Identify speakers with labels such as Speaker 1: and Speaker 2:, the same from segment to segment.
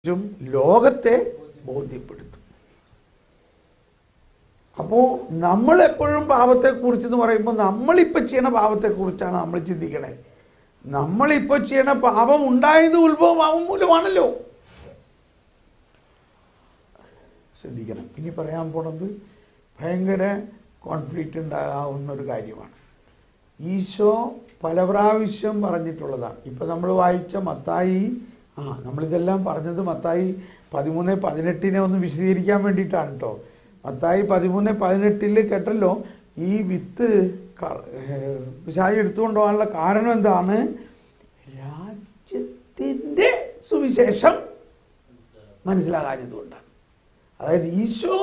Speaker 1: ലോകത്തെ ബോധ്യപ്പെടുത്തും. അപ്പോൾ നമ്മളെപ്പോഴും പാപത്തെക്കുറിച്ച് എന്ന് പറയുമ്പോൾ നമ്മളിപ്പോൾ ചെയ്യണ പാപത്തെക്കുറിച്ചാണ് നമ്മൾ ചിന്തിക്കണേ. നമ്മളിപ്പോൾ ചെയ്യണ പാപം ഉണ്ടായത് ഉത്ഭവം മൂലമാണല്ലോ. ശ്രദ്ധിക്കണം. ഇനി പറയാൻ പോണത് ഭയങ്കര കോൺഫ്ലിക്റ്റ് ഉണ്ടാകാവുന്ന ഒരു കാര്യമാണ്. ഈശോ പല പ്രാവശ്യം പറഞ്ഞിട്ടുള്ളതാണ്. ഇപ്പം നമ്മൾ വായിച്ച മത്തായി, നമ്മളിതെല്ലാം പറഞ്ഞത് മത്തായി 13:18 ഒന്ന് വിശദീകരിക്കാൻ വേണ്ടിയിട്ടാണ് കേട്ടോ. മത്തായി 13:18 കേട്ടല്ലോ, ഈ വിത്ത് പിശാച് എടുത്തുകൊണ്ട് പോകാനുള്ള കാരണം എന്താണ്? രാജ്യത്തിൻ്റെ സുവിശേഷം മനസ്സിലാകാഞ്ഞതുകൊണ്ടാണ്. അതായത് ഈശോ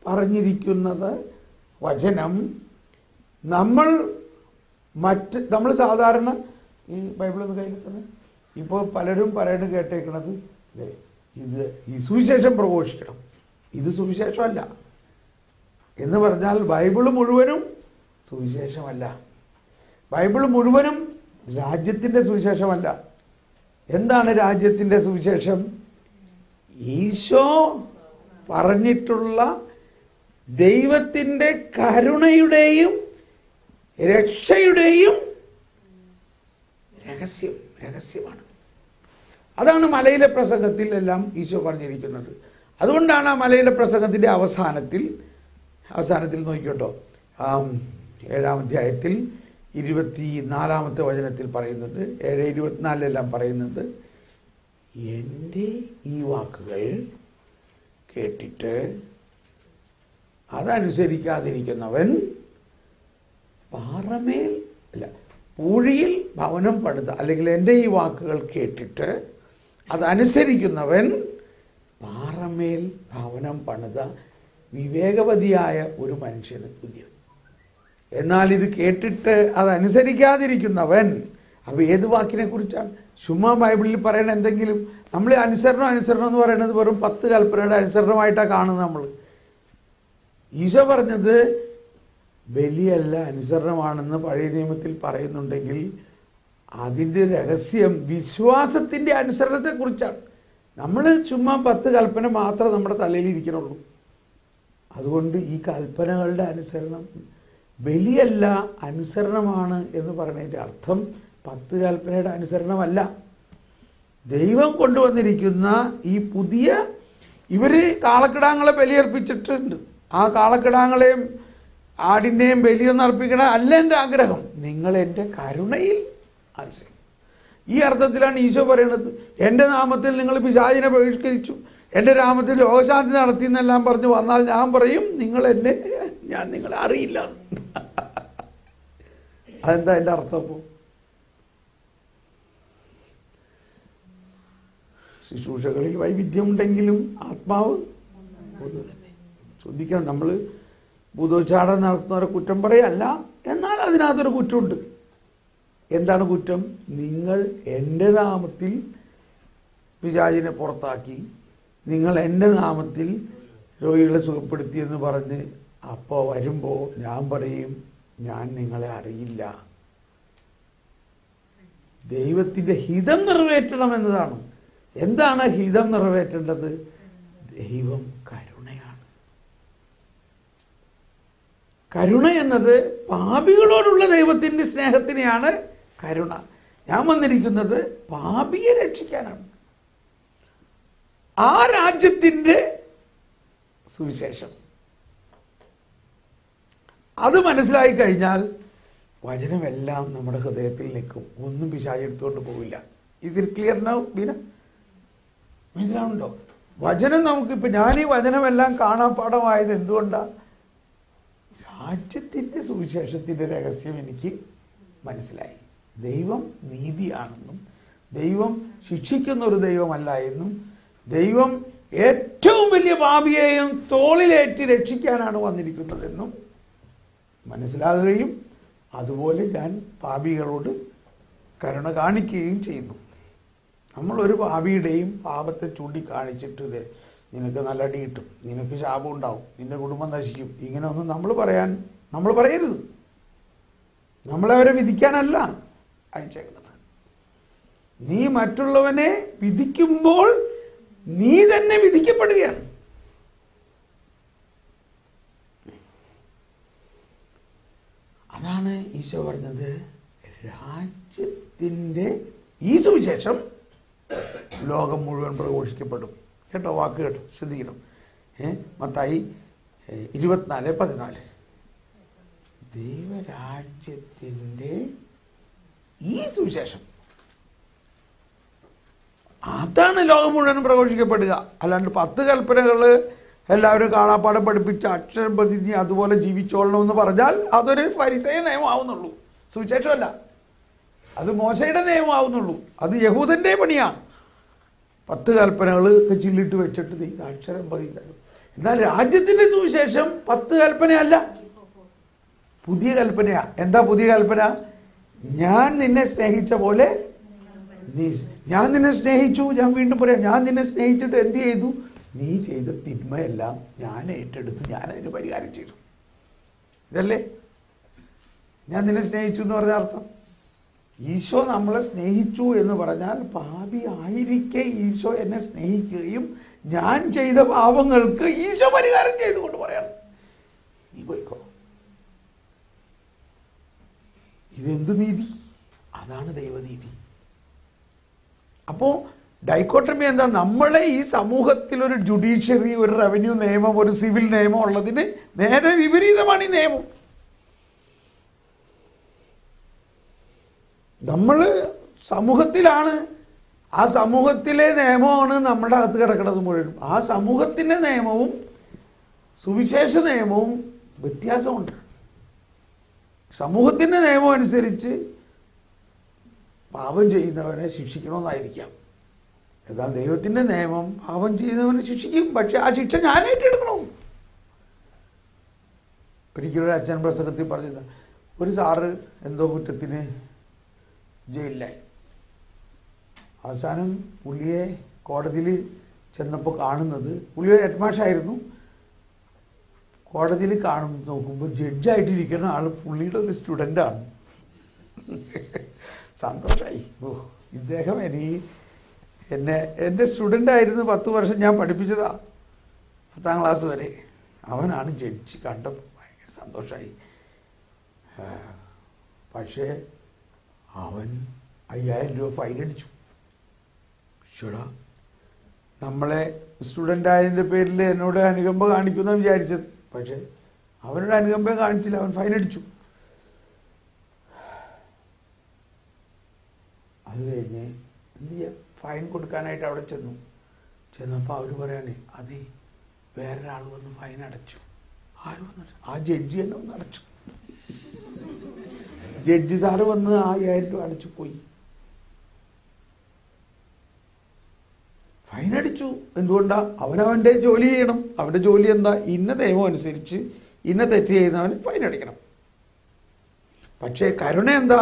Speaker 1: പറഞ്ഞിരിക്കുന്നത് വചനം നമ്മൾ സാധാരണ ഈ ബൈബിളൊന്ന് കയ്യിൽ തന്നെ ഇപ്പോൾ പലരും പറയണ കേട്ടേക്കണത് ഇത് ഈ സുവിശേഷം പ്രഘോഷിക്കണം, ഇത് സുവിശേഷമല്ല എന്ന് പറഞ്ഞാൽ ബൈബിള് മുഴുവനും സുവിശേഷമല്ല. ബൈബിള് മുഴുവനും രാജ്യത്തിൻ്റെ സുവിശേഷമല്ല. എന്താണ് രാജ്യത്തിൻ്റെ സുവിശേഷം? ഈശോ പറഞ്ഞിട്ടുള്ള ദൈവത്തിൻ്റെ കരുണയുടെയും രക്ഷയുടെയും രഹസ്യമാണ്. അതാണ് മലയിലെ പ്രസംഗത്തിൽ എല്ലാം ഈശോ പറഞ്ഞിരിക്കുന്നത്. അതുകൊണ്ടാണ് ആ മലയിലെ പ്രസംഗത്തിൻ്റെ അവസാനത്തിൽ നോക്കിക്കോട്ടോ, 7-ാം അധ്യായത്തിൽ 24-ാമത്തെ വചനത്തിൽ പറയുന്നത്, 7:24 പറയുന്നത്, എൻ്റെ ഈ വാക്കുകൾ കേട്ടിട്ട് അതനുസരിക്കാതിരിക്കുന്നവൻ പൂഴിയിൽ ഭവനം പണിത, അല്ലെങ്കിൽ എൻ്റെ ഈ വാക്കുകൾ കേട്ടിട്ട് അതനുസരിക്കുന്നവൻ പാറമേൽ ഭവനം പണിത വിവേകവതിയായ ഒരു മനുഷ്യന് തുല്യം. എന്നാൽ ഇത് കേട്ടിട്ട് അതനുസരിക്കാതിരിക്കുന്നവൻ, അപ്പോൾ ഏത് വാക്കിനെ കുറിച്ചാണ്? ചുമ്മാ ബൈബിളിൽ പറയണ എന്തെങ്കിലും നമ്മൾ അനുസരണം എന്ന് പറയുന്നത് വെറും 10 കൽപ്പനയുടെ അനുസരണമായിട്ടാണ് കാണുന്നത് നമ്മൾ. ഈശോ പറഞ്ഞത് ബലിയല്ല അനുസരണമാണെന്ന് പഴയ നിയമത്തിൽ പറയുന്നുണ്ടെങ്കിൽ അതിൻ്റെ രഹസ്യം വിശ്വാസത്തിൻ്റെ അനുസരണത്തെക്കുറിച്ചാണ്. നമ്മൾ ചുമ്മാ 10 കൽപ്പന മാത്രം നമ്മുടെ തലയിൽ ഇരിക്കണുള്ളൂ. അതുകൊണ്ട് ഈ കൽപ്പനകളുടെ അനുസരണം ബലിയല്ല അനുസരണമാണ് എന്ന് പറയുന്നതിൻ്റെ അർത്ഥം 10 കൽപ്പനയുടെ അനുസരണമല്ല. ദൈവം കൊണ്ടുവന്നിരിക്കുന്ന ഈ പുതിയ, ഇവർ കാളക്കിടാങ്ങളെ ബലിയർപ്പിച്ചിട്ടുണ്ട്. ആ കാളക്കിടാങ്ങളെയും ആടിൻ്റെയും ബലിയൊന്നും അർപ്പിക്കണ അല്ല എൻ്റെ ആഗ്രഹം, നിങ്ങൾ എൻ്റെ കരുണയിൽ അനുസരിക്കും. ഈ അർത്ഥത്തിലാണ് ഈശോ പറയുന്നത്, എൻ്റെ നാമത്തിൽ നിങ്ങൾ പിശാചിനെ ബഹിഷ്കരിച്ചു, എൻ്റെ നാമത്തിൽ രോഗശാന്തി നടത്തി എന്നെല്ലാം പറഞ്ഞു വന്നാൽ ഞാൻ പറയും ഞാൻ നിങ്ങളെ അറിയില്ല. അതെന്താ എൻ്റെ അർത്ഥം? അപ്പോൾ ശുശ്രൂഷകളിൽ വൈവിധ്യമുണ്ടെങ്കിലും ആത്മാവ് ഒന്ന് തന്നെ. ശ്രദ്ധിക്കണം, നമ്മൾ ഭൂതോച്ചാടനം നടത്തുന്നവരെ കുറ്റം പറയല്ല, എന്നാൽ അതിനകത്തൊരു കുറ്റമുണ്ട്. എന്താണ് കുറ്റം? നിങ്ങൾ എൻ്റെ നാമത്തിൽ പിശാചിനെ പുറത്താക്കി, നിങ്ങൾ എൻ്റെ നാമത്തിൽ രോഗികളെ സുഖപ്പെടുത്തിയെന്ന് പറഞ്ഞ് അപ്പോൾ വരുമ്പോൾ ഞാൻ പറയും ഞാൻ നിങ്ങളെ അറിയില്ല. ദൈവത്തിൻ്റെ ഹിതം നിറവേറ്റണം എന്നതാണ്. എന്താണ് ഹിതം നിറവേറ്റേണ്ടത്? ദൈവം കരുണയാണ്. കരുണ എന്നത് പാപികളോടുള്ള ദൈവത്തിൻ്റെ സ്നേഹത്തിനെയാണ് കരുണ. ഞാൻ വന്നിരിക്കുന്നത് പാപിയെ രക്ഷിക്കാനാണ്. ആ രാജ്യത്തിൻ്റെ സുവിശേഷം അത് മനസ്സിലായി കഴിഞ്ഞാൽ വചനമെല്ലാം നമ്മുടെ ഹൃദയത്തിൽ നിൽക്കും. ഒന്നും പിശാച് എടുത്തുകൊണ്ട് പോവില്ല. Is it clear now Beena? മനസ്സിലാവുന്നുണ്ടോ? വചനം നമുക്കിപ്പോൾ, ഞാൻ ഈ വചനമെല്ലാം കാണാപ്പാഠമായത് എന്തുകൊണ്ടാണ്? രാജ്യത്തിൻ്റെ സുവിശേഷത്തിൻ്റെ രഹസ്യം എനിക്ക് മനസ്സിലായി. ദൈവം നീതിയാണെന്നും ദൈവം ശിക്ഷിക്കുന്ന ഒരു ദൈവമല്ല എന്നും ദൈവം ഏറ്റവും വലിയ പാപിയെയും തോളിലേറ്റി രക്ഷിക്കാനാണ് വന്നിരിക്കുന്നതെന്നും മനസ്സിലാകുകയും അതുപോലെ ഞാൻ പാപികളോട് കരുണ കാണിക്കുകയും ചെയ്യുന്നു. നമ്മളൊരു പാപിയുടെയും പാപത്തെ ചൂണ്ടിക്കാണിച്ചിട്ട് നിനക്ക് നല്ല അടി കിട്ടും, നിനക്ക് ശാപം ഉണ്ടാവും, നിന്റെ കുടുംബം നശിക്കും, ഇങ്ങനെയൊന്നും നമ്മൾ പറയരുത്. നമ്മളവരെ വിധിക്കാനല്ല അയച്ചേക്കുന്നത്. നീ മറ്റുള്ളവനെ വിധിക്കുമ്പോൾ നീ തന്നെ വിധിക്കപ്പെടുകയാണ്. അതാണ് ഈശോ പറഞ്ഞത്, രാജ്യത്തിൻ്റെ ഈ സുവിശേഷം ലോകം മുഴുവൻ പ്രഘോഷിക്കപ്പെടും. കേട്ടോ, വാക്ക് കേട്ടോ, ശ്രദ്ധിക്കണം. മത്തായി 24:14. ദൈവരാജ്യത്തിൻ്റെ ഈ സുവിശേഷം, അതാണ് ലോകം മുഴുവൻ പ്രഘോഷിക്കപ്പെടുക. അല്ലാണ്ട് 10 കൽപ്പനകൾ എല്ലാവരും കാണാപ്പാടം പഠിപ്പിച്ച് അക്ഷരം പ്രതിജ്ഞ അതുപോലെ ജീവിച്ചോളണമെന്ന് പറഞ്ഞാൽ അതൊരു ഫരിസേയ നിയമമാവുന്നുള്ളൂ, സുവിശേഷമല്ല. അത് മോശയുടെ നിയമമാവുന്നുള്ളൂ, അത് യഹൂദൻ്റെ പണിയാണ്. 10 കൽപ്പനകൾ ചില്ലിട്ട് വെച്ചിട്ട് നീ അക്ഷരം പതിഞ്ഞാലും. എന്നാൽ രാജ്യത്തിൻ്റെ സുവിശേഷം 10 കൽപ്പനയല്ല, പുതിയ കൽപ്പനയാ. എന്താ പുതിയ കൽപ്പന? ഞാൻ നിന്നെ സ്നേഹിച്ച പോലെ ഞാൻ നിന്നെ സ്നേഹിച്ചു. ഞാൻ വീണ്ടും പറയാം, ഞാൻ നിന്നെ സ്നേഹിച്ചിട്ട് എന്ത് ചെയ്തു? നീ ചെയ്ത തിന്മയെല്ലാം ഞാൻ ഏറ്റെടുത്ത് ഞാൻ അതിന് പരിഹാരം ചെയ്തു. ഇതല്ലേ ഞാൻ നിന്നെ സ്നേഹിച്ചു എന്ന് പറഞ്ഞ അർത്ഥം? ഈശോ നമ്മളെ സ്നേഹിച്ചു എന്ന് പറഞ്ഞാൽ പാപി ആയിരിക്കെ ഈശോ എന്നെ സ്നേഹിക്കുകയും ഞാൻ ചെയ്ത പാപങ്ങൾക്ക് ഈശോ പരിഹാരം ചെയ്തുകൊണ്ട് പറയണം, നീ പോയിക്കോ. ഇതെന്ത് നീതി? അതാണ് ദൈവനീതി. അപ്പോൾ ഡൈക്കോട്ടമി എന്താ? നമ്മളെ ഈ സമൂഹത്തിൽ ഒരു ജുഡീഷ്യറി, ഒരു റവന്യൂ നിയമം, ഒരു സിവിൽ നിയമം ഉള്ളതിന് നേരെ വിപരീതമാണ് ഈ നിയമം. നമ്മൾ സമൂഹത്തിലാണ്, ആ സമൂഹത്തിലെ നിയമമാണ് നമ്മുടെ അകത്ത് കിടക്കുന്നത് മുഴുവൻ. ആ സമൂഹത്തിൻ്റെ നിയമവും സുവിശേഷ നിയമവും വ്യത്യാസമുണ്ട്. സമൂഹത്തിൻ്റെ നിയമം അനുസരിച്ച് പാപം ചെയ്യുന്നവനെ ശിക്ഷിക്കണമെന്നായിരിക്കാം. എന്നാൽ ദൈവത്തിൻ്റെ നിയമം പാപം ചെയ്യുന്നവനെ ശിക്ഷിക്കും, പക്ഷെ ആ ശിക്ഷ ഞാൻ ഏറ്റെടുക്കണം. ഒരിക്കലൊരു അച്ഛൻ പ്രസംഗത്തിൽ പറഞ്ഞത്, ഒരു സാറ് എന്തോ കുറ്റത്തിന് ജയിലിലായി. അവസാനം പുള്ളിയെ കോടതിയിൽ ചെന്നപ്പോൾ കാണുന്നത്, പുള്ളി ഒരു ഹെഡ്മാഷായിരുന്നു. കോടതിയിൽ നോക്കുമ്പോൾ ജഡ്ജായിട്ടിരിക്കുന്ന ആൾ പുള്ളിയുടെ ഒരു സ്റ്റുഡൻ്റാണ്. സന്തോഷമായി. ഇദ്ദേഹം എൻ്റെ സ്റ്റുഡൻ്റായിരുന്നു, 10 വർഷം ഞാൻ പഠിപ്പിച്ചതാ, 10ാം ക്ലാസ് വരെ. അവനാണ് ജഡ്ജ്. കണ്ടപ്പോൾ ഭയങ്കര സന്തോഷമായി. പക്ഷേ അവൻ 5000 രൂപ ഫൈൻ അടിച്ചു. ശരിടാ, നമ്മളെ സ്റ്റുഡൻ്റായതിൻ്റെ പേരിൽ എന്നോട് അനുകമ്പ കാണിക്കുമെന്ന് വിചാരിച്ചത്. പക്ഷേ അവനോട് അനുകമ്പ കാണിച്ചില്ല, അവൻ ഫൈൻ അടിച്ചു. അത് കഴിഞ്ഞ് എന്ത് ചെയ്യാം, ഫൈൻ കൊടുക്കാനായിട്ട് അവിടെ ചെന്നപ്പോൾ അവർ പറയാണ്, അതെ വേറൊരാൾ വന്ന് ഫൈൻ അടച്ചു. ആര് വന്നു? ആ ജഡ്ജി തന്നെ വന്ന് അടച്ചു. ജഡ്ജി സാറ് വന്ന് 5000 രൂപ അടച്ചു പോയി. ഫൈൻ അടിച്ചു. എന്തുകൊണ്ടാ? അവനവൻ്റെ ജോലി ചെയ്യണം. അവൻ്റെ ജോലി എന്താ? ഇന്ന നിയമം അനുസരിച്ച് ഇന്ന തെറ്റ് ചെയ്യുന്നവന് ഫൈൻ അടിക്കണം. പക്ഷേ കരുണ എന്താ?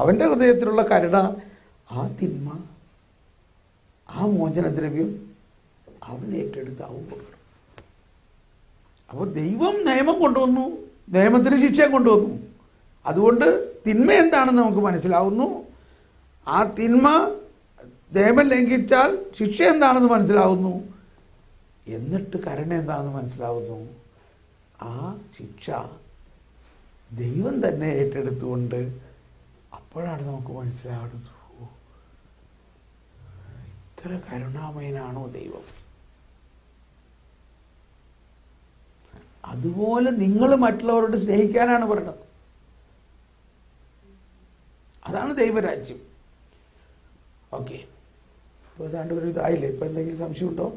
Speaker 1: അവൻ്റെ ഹൃദയത്തിലുള്ള കരുണ, ആ തിന്മ, ആ മോചനദ്രവ്യം അവൻ ഏറ്റെടുത്ത് അവൻ കൊടുക്കണം. അപ്പോൾ ദൈവം നിയമം കൊണ്ടുവന്നു, നിയമത്തിന് ശിക്ഷ കൊണ്ടുവന്നു. അതുകൊണ്ട് തിന്മ എന്താണെന്ന് നമുക്ക് മനസ്സിലാവുന്നു. ആ തിന്മ നിയമം ലംഘിച്ചാൽ ശിക്ഷ എന്താണെന്ന് മനസ്സിലാവുന്നു. എന്നിട്ട് കരുണ എന്താണെന്ന് മനസ്സിലാവുന്നു. ആ ശിക്ഷ ദൈവം തന്നെ ഏറ്റെടുത്തുകൊണ്ട് അപ്പോഴാണ് നമുക്ക് മനസ്സിലാവുന്നത്, ഇത്ര കരുണാമയനാണോ ദൈവം. അതുപോലെ നിങ്ങൾ മറ്റുള്ളവരോട് സ്നേഹിക്കാനാണ് പറയുന്നത്. അതാണ് ദൈവരാജ്യം. ഓക്കെ, ഇപ്പോൾ ഏതാണ്ട് ഒരു ഇതായില്ലേ? ഇപ്പം എന്തെങ്കിലും സംശയമുണ്ടോ?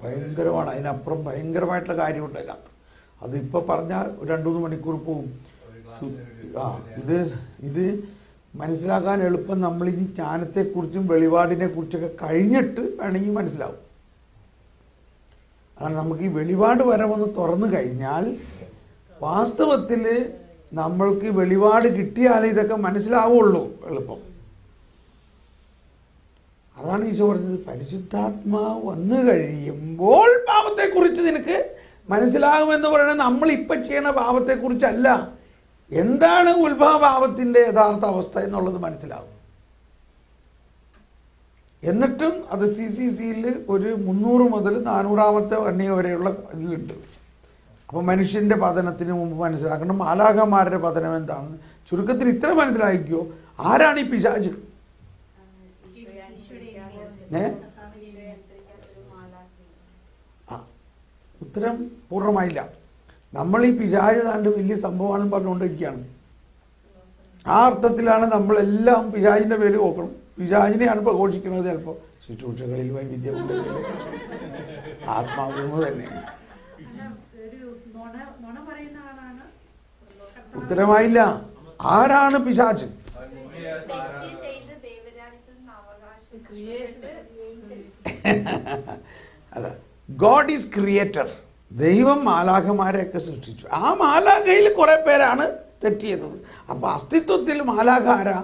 Speaker 1: ഭയങ്കരമാണ്. അതിനപ്പുറം ഭയങ്കരമായിട്ടുള്ള കാര്യമുണ്ട് അതിനകത്ത്. അതിപ്പോൾ പറഞ്ഞാൽ 2-3 മണിക്കൂർ പോവും. ഇത് മനസ്സിലാക്കാൻ എളുപ്പം നമ്മളിനി ജ്ഞാനത്തെക്കുറിച്ചും വെളിപാടിനെ കുറിച്ചൊക്കെ കഴിഞ്ഞിട്ട് വേണമെങ്കിൽ മനസ്സിലാവും. കാരണം നമുക്ക് ഈ വെളിപാട് വരമൊന്ന് തുറന്നു കഴിഞ്ഞാൽ വാസ്തവത്തിൽ നമ്മൾക്ക് വെളിപാട് കിട്ടിയാലേ ഇതൊക്കെ മനസ്സിലാവുള്ളൂ എളുപ്പം. അതാണ് ഈശോ പറഞ്ഞത്, പരിശുദ്ധാത്മാവ് വന്നു കഴിയുമ്പോൾ പാപത്തെക്കുറിച്ച് നിനക്ക് മനസ്സിലാകുമെന്ന് പറയുന്നത് നമ്മൾ ഇപ്പം ചെയ്യണ പാപത്തെക്കുറിച്ചല്ല, എന്താണ് ഉത്ഭവപാപത്തിൻ്റെ യഥാർത്ഥ അവസ്ഥ എന്നുള്ളത് മനസ്സിലാവും. എന്നിട്ടും അത് CCCയിൽ ഒരു 300 മുതൽ 400ാമത്തെ കണ്ണിക വരെയുള്ള ഇതിലുണ്ട്. അപ്പം മനുഷ്യൻ്റെ പതനത്തിന് മുമ്പ് മനസ്സിലാക്കണം മാലാഖമാരുടെ പതനം എന്താണെന്ന്. ചുരുക്കത്തിൽ ഇത്ര മനസ്സിലാക്കിക്കോ, ആരാണ് ഈ പിശാച്? ഉത്തരം പൂർണ്ണമായില്ല. നമ്മൾ ഈ പിശാച് താണ്ട് വലിയ സംഭവമാണെന്ന് പറഞ്ഞുകൊണ്ടിരിക്കുകയാണ്. ആ അർത്ഥത്തിലാണ് നമ്മളെല്ലാം പിശാചിൻ്റെ പേര് നോക്കണം. പിശാചിനെയാണ് പ്രഘോഷിക്കുന്നത്. ചിലപ്പോൾ ശുശ്രൂഷകളിൽ വൈവിധ്യമുണ്ട്, ആത്മാവ് തന്നെയാണ്. ഉത്തരമായില്ല. ആരാണ് പിശാച്? അതാ, ഗോഡ് ഈസ് ക്രിയേറ്റർ. ദൈവം മാലാഖമാരെയൊക്കെ സൃഷ്ടിച്ചു. ആ മാലാഖയിൽ കുറെ പേരാണ് തെറ്റ് ചെയ്തത്. അപ്പൊ അസ്തിത്വത്തിൽ മാലാഖ ആരാ?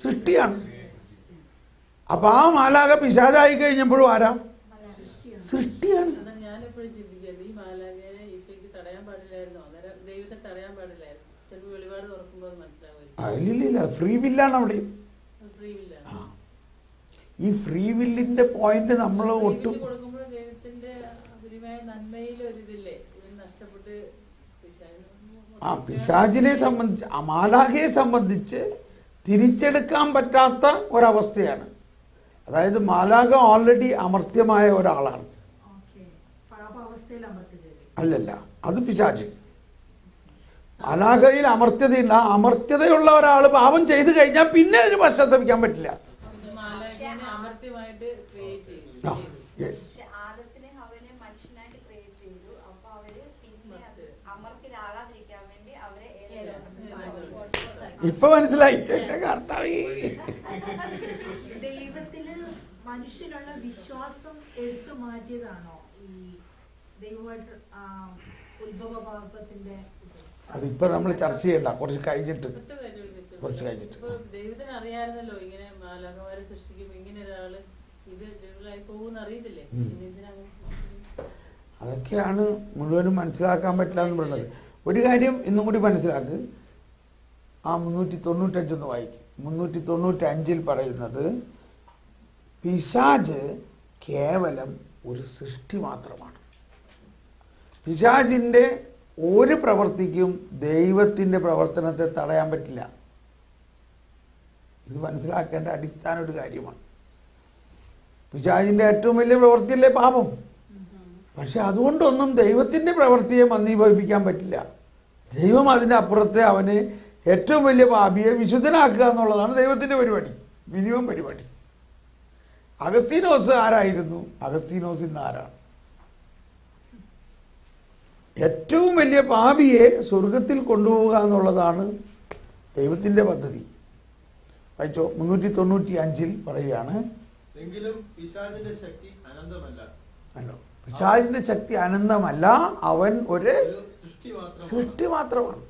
Speaker 1: സൃഷ്ടിയാണ്. അപ്പൊ ആ മാലാഖ പിശാചായി കഴിഞ്ഞപ്പോഴും ആരാ? സൃഷ്ടിയാണ്. ഇല്ലില്ല, ഫ്രീ വില്ലാണ് അവിടെ. ഈ ഫ്രീ വില്ലിന്റെ പോയിന്റ് നമ്മൾ ഒട്ടും പിശാചിനെ സംബന്ധിച്ച്, മാലാഖയെ സംബന്ധിച്ച് തിരിച്ചെടുക്കാൻ പറ്റാത്ത ഒരവസ്ഥയാണ്. അതായത് മാലാഖ ഓൾറെഡി അമർത്യമായ ഒരാളാണ്. അല്ലല്ല, അത് പിശാച്. മാലാഖയിൽ അമർത്യതയില്ല. അമർത്യതയുള്ള ഒരാൾ പാപം ചെയ്തു കഴിഞ്ഞാൽ പിന്നെ അതിന് പശ്ചാത്തപിക്കാൻ പറ്റില്ല. ഇപ്പൊ മനസ്സിലായി.
Speaker 2: ദൈവത്തില് മനുഷ്യനുള്ള വിശ്വാസം എടുത്തു മാറ്റിയതാണോ ഈ ദൈവമായിട്ട് ഉത്ഭവപാപത്തിന്റെ?
Speaker 1: അതിപ്പോ നമ്മൾ ചർച്ച ചെയ്യണ്ട, കുറച്ച് കഴിഞ്ഞിട്ട്.
Speaker 3: ദൈവത്തിന് അറിയാമായിരുന്നല്ലോ ഇങ്ങനെ മാലാഖമാരെ സൃഷ്ടിക്കുമ്പോ ഇങ്ങനെ ഒരാള് ഇത് ജീവിതമായി പോകുന്ന അറിയത്തില്ലേ?
Speaker 1: അതൊക്കെയാണ് മുഴുവനും മനസ്സിലാക്കാൻ പറ്റില്ല എന്ന് പറയുന്നത്. ഒരു കാര്യം ഇന്നും കൂടി മനസ്സിലാക്ക്. ആ 395 വായിക്കും. 395 പറയുന്നത് പിശാച് കേവലം ഒരു സൃഷ്ടി മാത്രമാണ്. പിശാചിന്റെ ഒരു പ്രവൃത്തിക്കും ദൈവത്തിന്റെ പ്രവർത്തനത്തെ തടയാൻ പറ്റില്ല. ഇത് മനസ്സിലാക്കേണ്ട അടിസ്ഥാന ഒരു കാര്യമാണ്. പിശാചിന്റെ ഏറ്റവും വലിയ പ്രവൃത്തിയല്ലേ പാപം. പക്ഷെ അതുകൊണ്ടൊന്നും ദൈവത്തിന്റെ പ്രവൃത്തിയെ മന്ദീഭവിപ്പിക്കാൻ പറ്റില്ല. ദൈവം അതിൻ്റെ അപ്പുറത്തെ അവനെ ഏറ്റവും വലിയ പാപിയെ വിശുദ്ധനാക്കുക എന്നുള്ളതാണ് ദൈവത്തിന്റെ പരിപാടി, മിനിമം പരിപാടി. അഗസ്തീനോസ് ആരായിരുന്നു? അഗസ്തീനോസ് ഇന്ന് ആരാണ്? ഏറ്റവും വലിയ പാപിയെ സ്വർഗത്തിൽ കൊണ്ടുപോവുക എന്നുള്ളതാണ് ദൈവത്തിന്റെ പദ്ധതി. വായിച്ചോ, 395 പറയുകയാണ്,
Speaker 4: എങ്കിലും പിശാചിന്റെ ശക്തി അനന്തമല്ല.
Speaker 1: അല്ലോ, പിശാചിന്റെ ശക്തി അനന്തമല്ല, അവൻ ഒരു സൃഷ്ടി മാത്രമാണ്.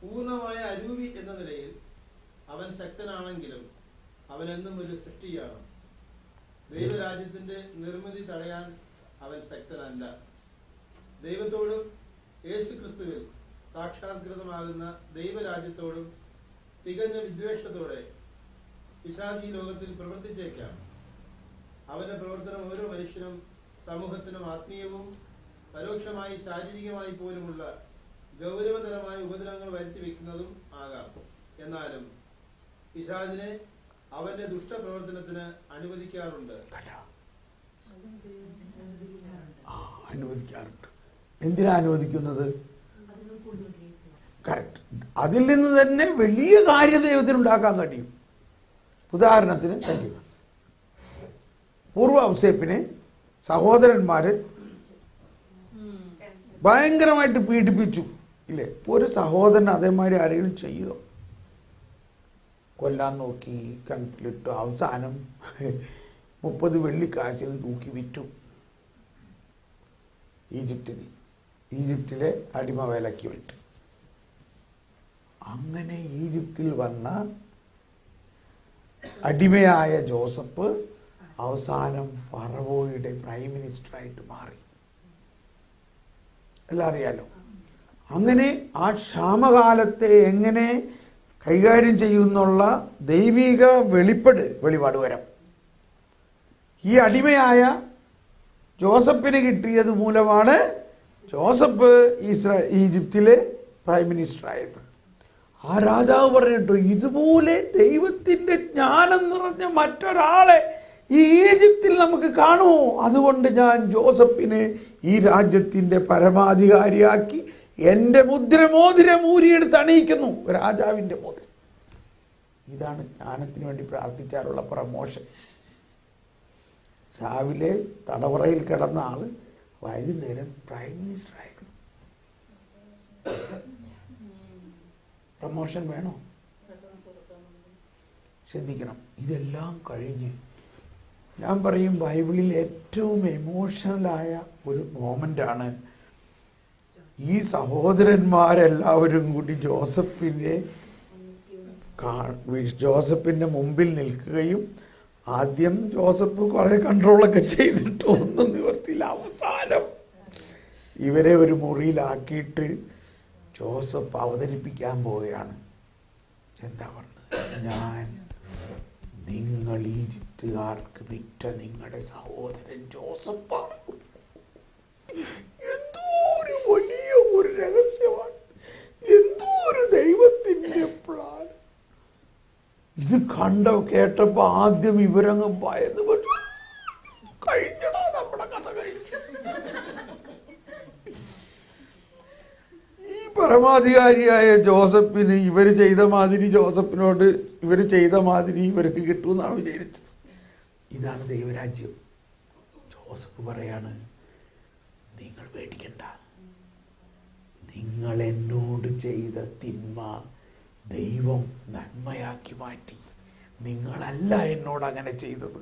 Speaker 4: പൂർണ്ണമായ അരൂപി എന്ന നിലയിൽ അവൻ ശക്തനാണെങ്കിലും അവൻ എന്നും ഒരു സൃഷ്ടിയാണ്. ദൈവരാജ്യത്തിന്റെ നിർമ്മിതി തടയാൻ അവൻ ശക്തനല്ല. ദൈവത്തോടും യേശു ക്രിസ്തുവിൽ സാക്ഷാത്കൃതമാകുന്ന ദൈവരാജ്യത്തോടും തികഞ്ഞ വിദ്വേഷത്തോടെ പിശാചി ലോകത്തിൽ പ്രവർത്തിച്ചേക്കാം. അവന്റെ പ്രവർത്തനം ഓരോ മനുഷ്യനും സമൂഹത്തിനും ആത്മീയവും പരോക്ഷമായി ശാരീരികമായി പോലുമുള്ള ഗൗരവതരമായ ഉപദ്രവങ്ങൾ വരുത്തി വെക്കുന്നതും ആകാം. എന്നാലും പിശാചിനെ അവന്റെ ദുഷ്ടപ്രവർത്തനത്തിന് അനുവദിക്കാറുണ്ട്.
Speaker 1: എന്തിനാ അനുവദിക്കുന്നത്? കറക്റ്റ്. അതിൽ നിന്ന് തന്നെ വലിയ കാര്യം ദൈവത്തിന് ഉണ്ടാക്കാൻ കഴിയും. ഉദാഹരണത്തിന് പൂർവ്വ ഔസേപ്പിനെ സഹോദരന്മാര് ഭയങ്കരമായിട്ട് പീഡിപ്പിച്ചു ഇല്ലേ? ഒരു സഹോദരൻ അതേമാതിരി ആരെങ്കിലും ചെയ്തോ? കൊല്ലാൻ നോക്കി, കിണറ്റിലിട്ടു, അവസാനം 30 വെള്ളിക്കാശിന് തൂക്കി വിറ്റു. ഈജിപ്തിലെ അടിമവേലയ്ക്ക് വിട്ട്. അങ്ങനെ ഈജിപ്തിൽ വന്ന അടിമയായ ജോസഫ് അവസാനം ഫറവോയുടെ പ്രൈം മിനിസ്റ്ററായിട്ട് മാറി. എല്ലാം അറിയാലോ. അങ്ങനെ ആ ക്ഷാമകാലത്തെ എങ്ങനെ കൈകാര്യം ചെയ്യുന്നുള്ള ദൈവിക വെളിപാട് വരം ഈ അടിമയായ ജോസഫിന് കിട്ടിയത് മൂലമാണ് ജോസഫ് ഈജിപ്തിലെ പ്രൈം മിനിസ്റ്റർ ആയത്. ആ രാജാവ് പറഞ്ഞിട്ടു, ഇതുപോലെ ദൈവത്തിന്റെ ജ്ഞാനം നിറഞ്ഞ മറ്റൊരാളെ ഈ ഈജിപ്തിൽ നമുക്ക് കാണുമോ? അതുകൊണ്ട് ഞാൻ ജോസഫിനെ ഈ രാജ്യത്തിന്റെ പരമാധികാരിയാക്കി എൻ്റെ മോതിരം ഊരിയെടുത്ത് അണിയിക്കുന്നു, രാജാവിൻ്റെ മോതിരം. ഇതാണ് ജ്ഞാനത്തിന് വേണ്ടി പ്രാർത്ഥിച്ചാലുള്ള പ്രമോഷൻ. രാവിലെ തടവറയിൽ കിടന്ന ആള് വൈകുന്നേരം പ്രൈം മിനിസ്റ്റർ ആയിരുന്നു. പ്രമോഷൻ വേണോ? ശ്രദ്ധിക്കണം. ഇതെല്ലാം കഴിഞ്ഞ് ഞാൻ പറയും, ബൈബിളിൽ ഏറ്റവും എമോഷണലായ ഒരു മൊമെൻ്റാണ് ഈ സഹോദരന്മാരെല്ലാവരും കൂടി ജോസഫിൻ്റെ മുമ്പിൽ നിൽക്കുകയും ആദ്യം ജോസഫ് കുറെ കൺട്രോളൊക്കെ ചെയ്തിട്ട് ഒന്നും നിവർത്തിയില്ല. അവസാനം ഇവരെ ഒരു മുറിയിലാക്കിയിട്ട് ജോസഫ് അവതരിപ്പിക്കാൻ പോവുകയാണ്. എന്താ പറഞ്ഞത്? ഞാൻ നിങ്ങൾ ഈജിപ്തുകാർക്ക് വിറ്റ നിങ്ങളുടെ സഹോദരൻ ജോസഫാണ്. എന്തോ ഒരു വലിയ ഒരു രഹസ്യമാണ്, എന്തോ ഒരു ദൈവത്തിന്റെ പ്ലാൻ. ഇത് കേട്ടപ്പോ ആദ്യം ഇവരങ്ങ് ഭയന്ന് കഴിഞ്ഞടാ, നമ്മുടെ കഥ കഴിഞ്ഞു. ഈ പരമാധികാരിയായ ജോസഫിന് ഇവര് ചെയ്ത മാതിരി ഇവർക്ക് കിട്ടുമെന്നാണ് വിചാരിച്ചത്. ഇതാണ് ദൈവരാജ്യം. ജോസഫ് പറയാണ്, നിങ്ങൾ പേടിക്കണ്ട, നിങ്ങൾ എന്നോട് ചെയ്ത തിന്മ ദൈവം നന്മയാക്കി മാറ്റി. നിങ്ങളല്ല എന്നോട് അങ്ങനെ ചെയ്തത്.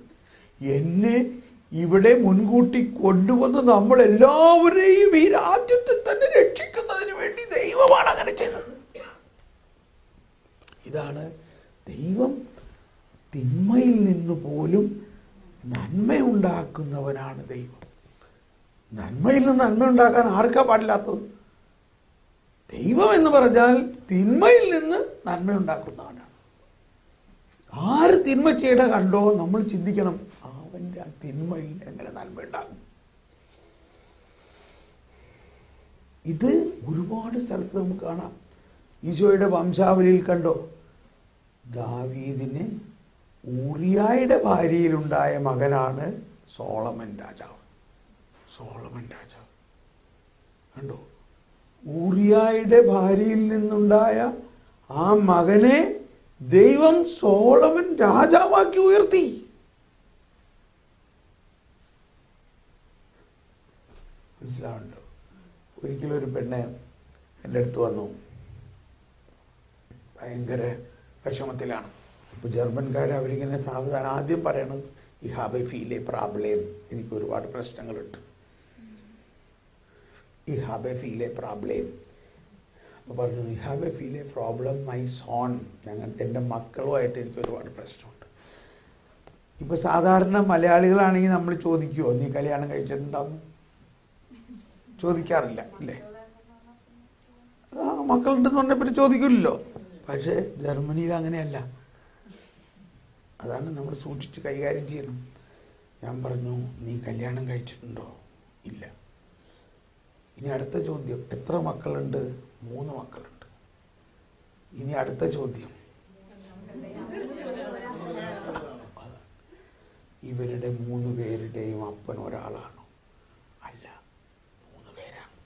Speaker 1: എന്നെ ഇവിടെ മുൻകൂട്ടി കൊണ്ടുവന്ന് നമ്മൾ എല്ലാവരെയും ഈ രാജ്യത്തെ തന്നെ രക്ഷിക്കുന്നതിന് വേണ്ടി ദൈവമാണ് അങ്ങനെ ചെയ്തത്. ഇതാണ് ദൈവം. തിന്മയിൽ നിന്ന് പോലും നന്മ ഉണ്ടാക്കുന്നവനാണ് ദൈവം. നന്മയിൽ നിന്ന് നന്മ ഉണ്ടാക്കാൻ ആർക്കാ പാടില്ലാത്തത്? ദൈവം എന്ന് പറഞ്ഞാൽ തിന്മയിൽ നിന്ന് നന്മ ഉണ്ടാക്കുന്നവനാണ്. ആര് തിന്മ ചെയ്യണ കണ്ടോ നമ്മൾ ചിന്തിക്കണം, അവൻ്റെ ആ തിന്മയിൽ എങ്ങനെ നന്മ ഉണ്ടാകും. ഇത് ഒരുപാട് സ്ഥലത്ത് നമുക്ക് കാണാം. ഈശോയുടെ വംശാവലിയിൽ കണ്ടോ, ദാവീദിന് ഊറിയായുടെ ഭാര്യയിലുണ്ടായ മകനാണ് സോളമൻ രാജാവ്. കണ്ടോ, ഊറിയായുടെ ഭാര്യയിൽ നിന്നുണ്ടായ ആ മകനെ ദൈവം സോളമൻ രാജാവാക്കി ഉയർത്തി. മനസ്സിലാവുന്നുണ്ടോ? ഒരിക്കലും ഒരു പെണ്ണ് എൻ്റെ അടുത്ത് വന്നു, ഭയങ്കര വിഷമത്തിലാണ്. ഇപ്പോൾ ജർമ്മൻകാർ അവരിങ്ങനെ സാവധാനം ആദ്യം പറയണത്, I have a feel a problem, എനിക്ക് ഒരുപാട് പ്രശ്നങ്ങളുണ്ട്. I have a feel a problem. അപ്പോൾ പറഞ്ഞു, I have a feel a problem my son, എൻ്റെ മക്കളുമായിട്ട് എനിക്ക് ഒരുപാട് പ്രശ്നമുണ്ട്. ഇപ്പോൾ സാധാരണ മലയാളികളാണെങ്കിൽ നമ്മൾ ചോദിക്കുമോ, നീ കല്യാണം കഴിച്ചിട്ടുണ്ടാവും? ചോദിക്കാറില്ല അല്ലേ? മക്കളുണ്ടെന്ന് പറഞ്ഞപ്പോൾ ചോദിക്കില്ലല്ലോ. പക്ഷേ ജർമ്മനിയിൽ അങ്ങനെയല്ല. അതാണ് നമ്മൾ സൂക്ഷിച്ച് കൈകാര്യം ചെയ്യണം. ഞാൻ പറഞ്ഞു, നീ കല്യാണം കഴിച്ചിട്ടുണ്ടോ? ഇല്ല. ഇനി അടുത്ത ചോദ്യം, എത്ര മക്കളുണ്ട്? 3 മക്കളുണ്ട്. ഇനി അടുത്ത ചോദ്യം, ഇവരുടെ 3 പേരുടെയും അപ്പൻ ഒരാളാണോ? അല്ല, 3 പേരാണ്.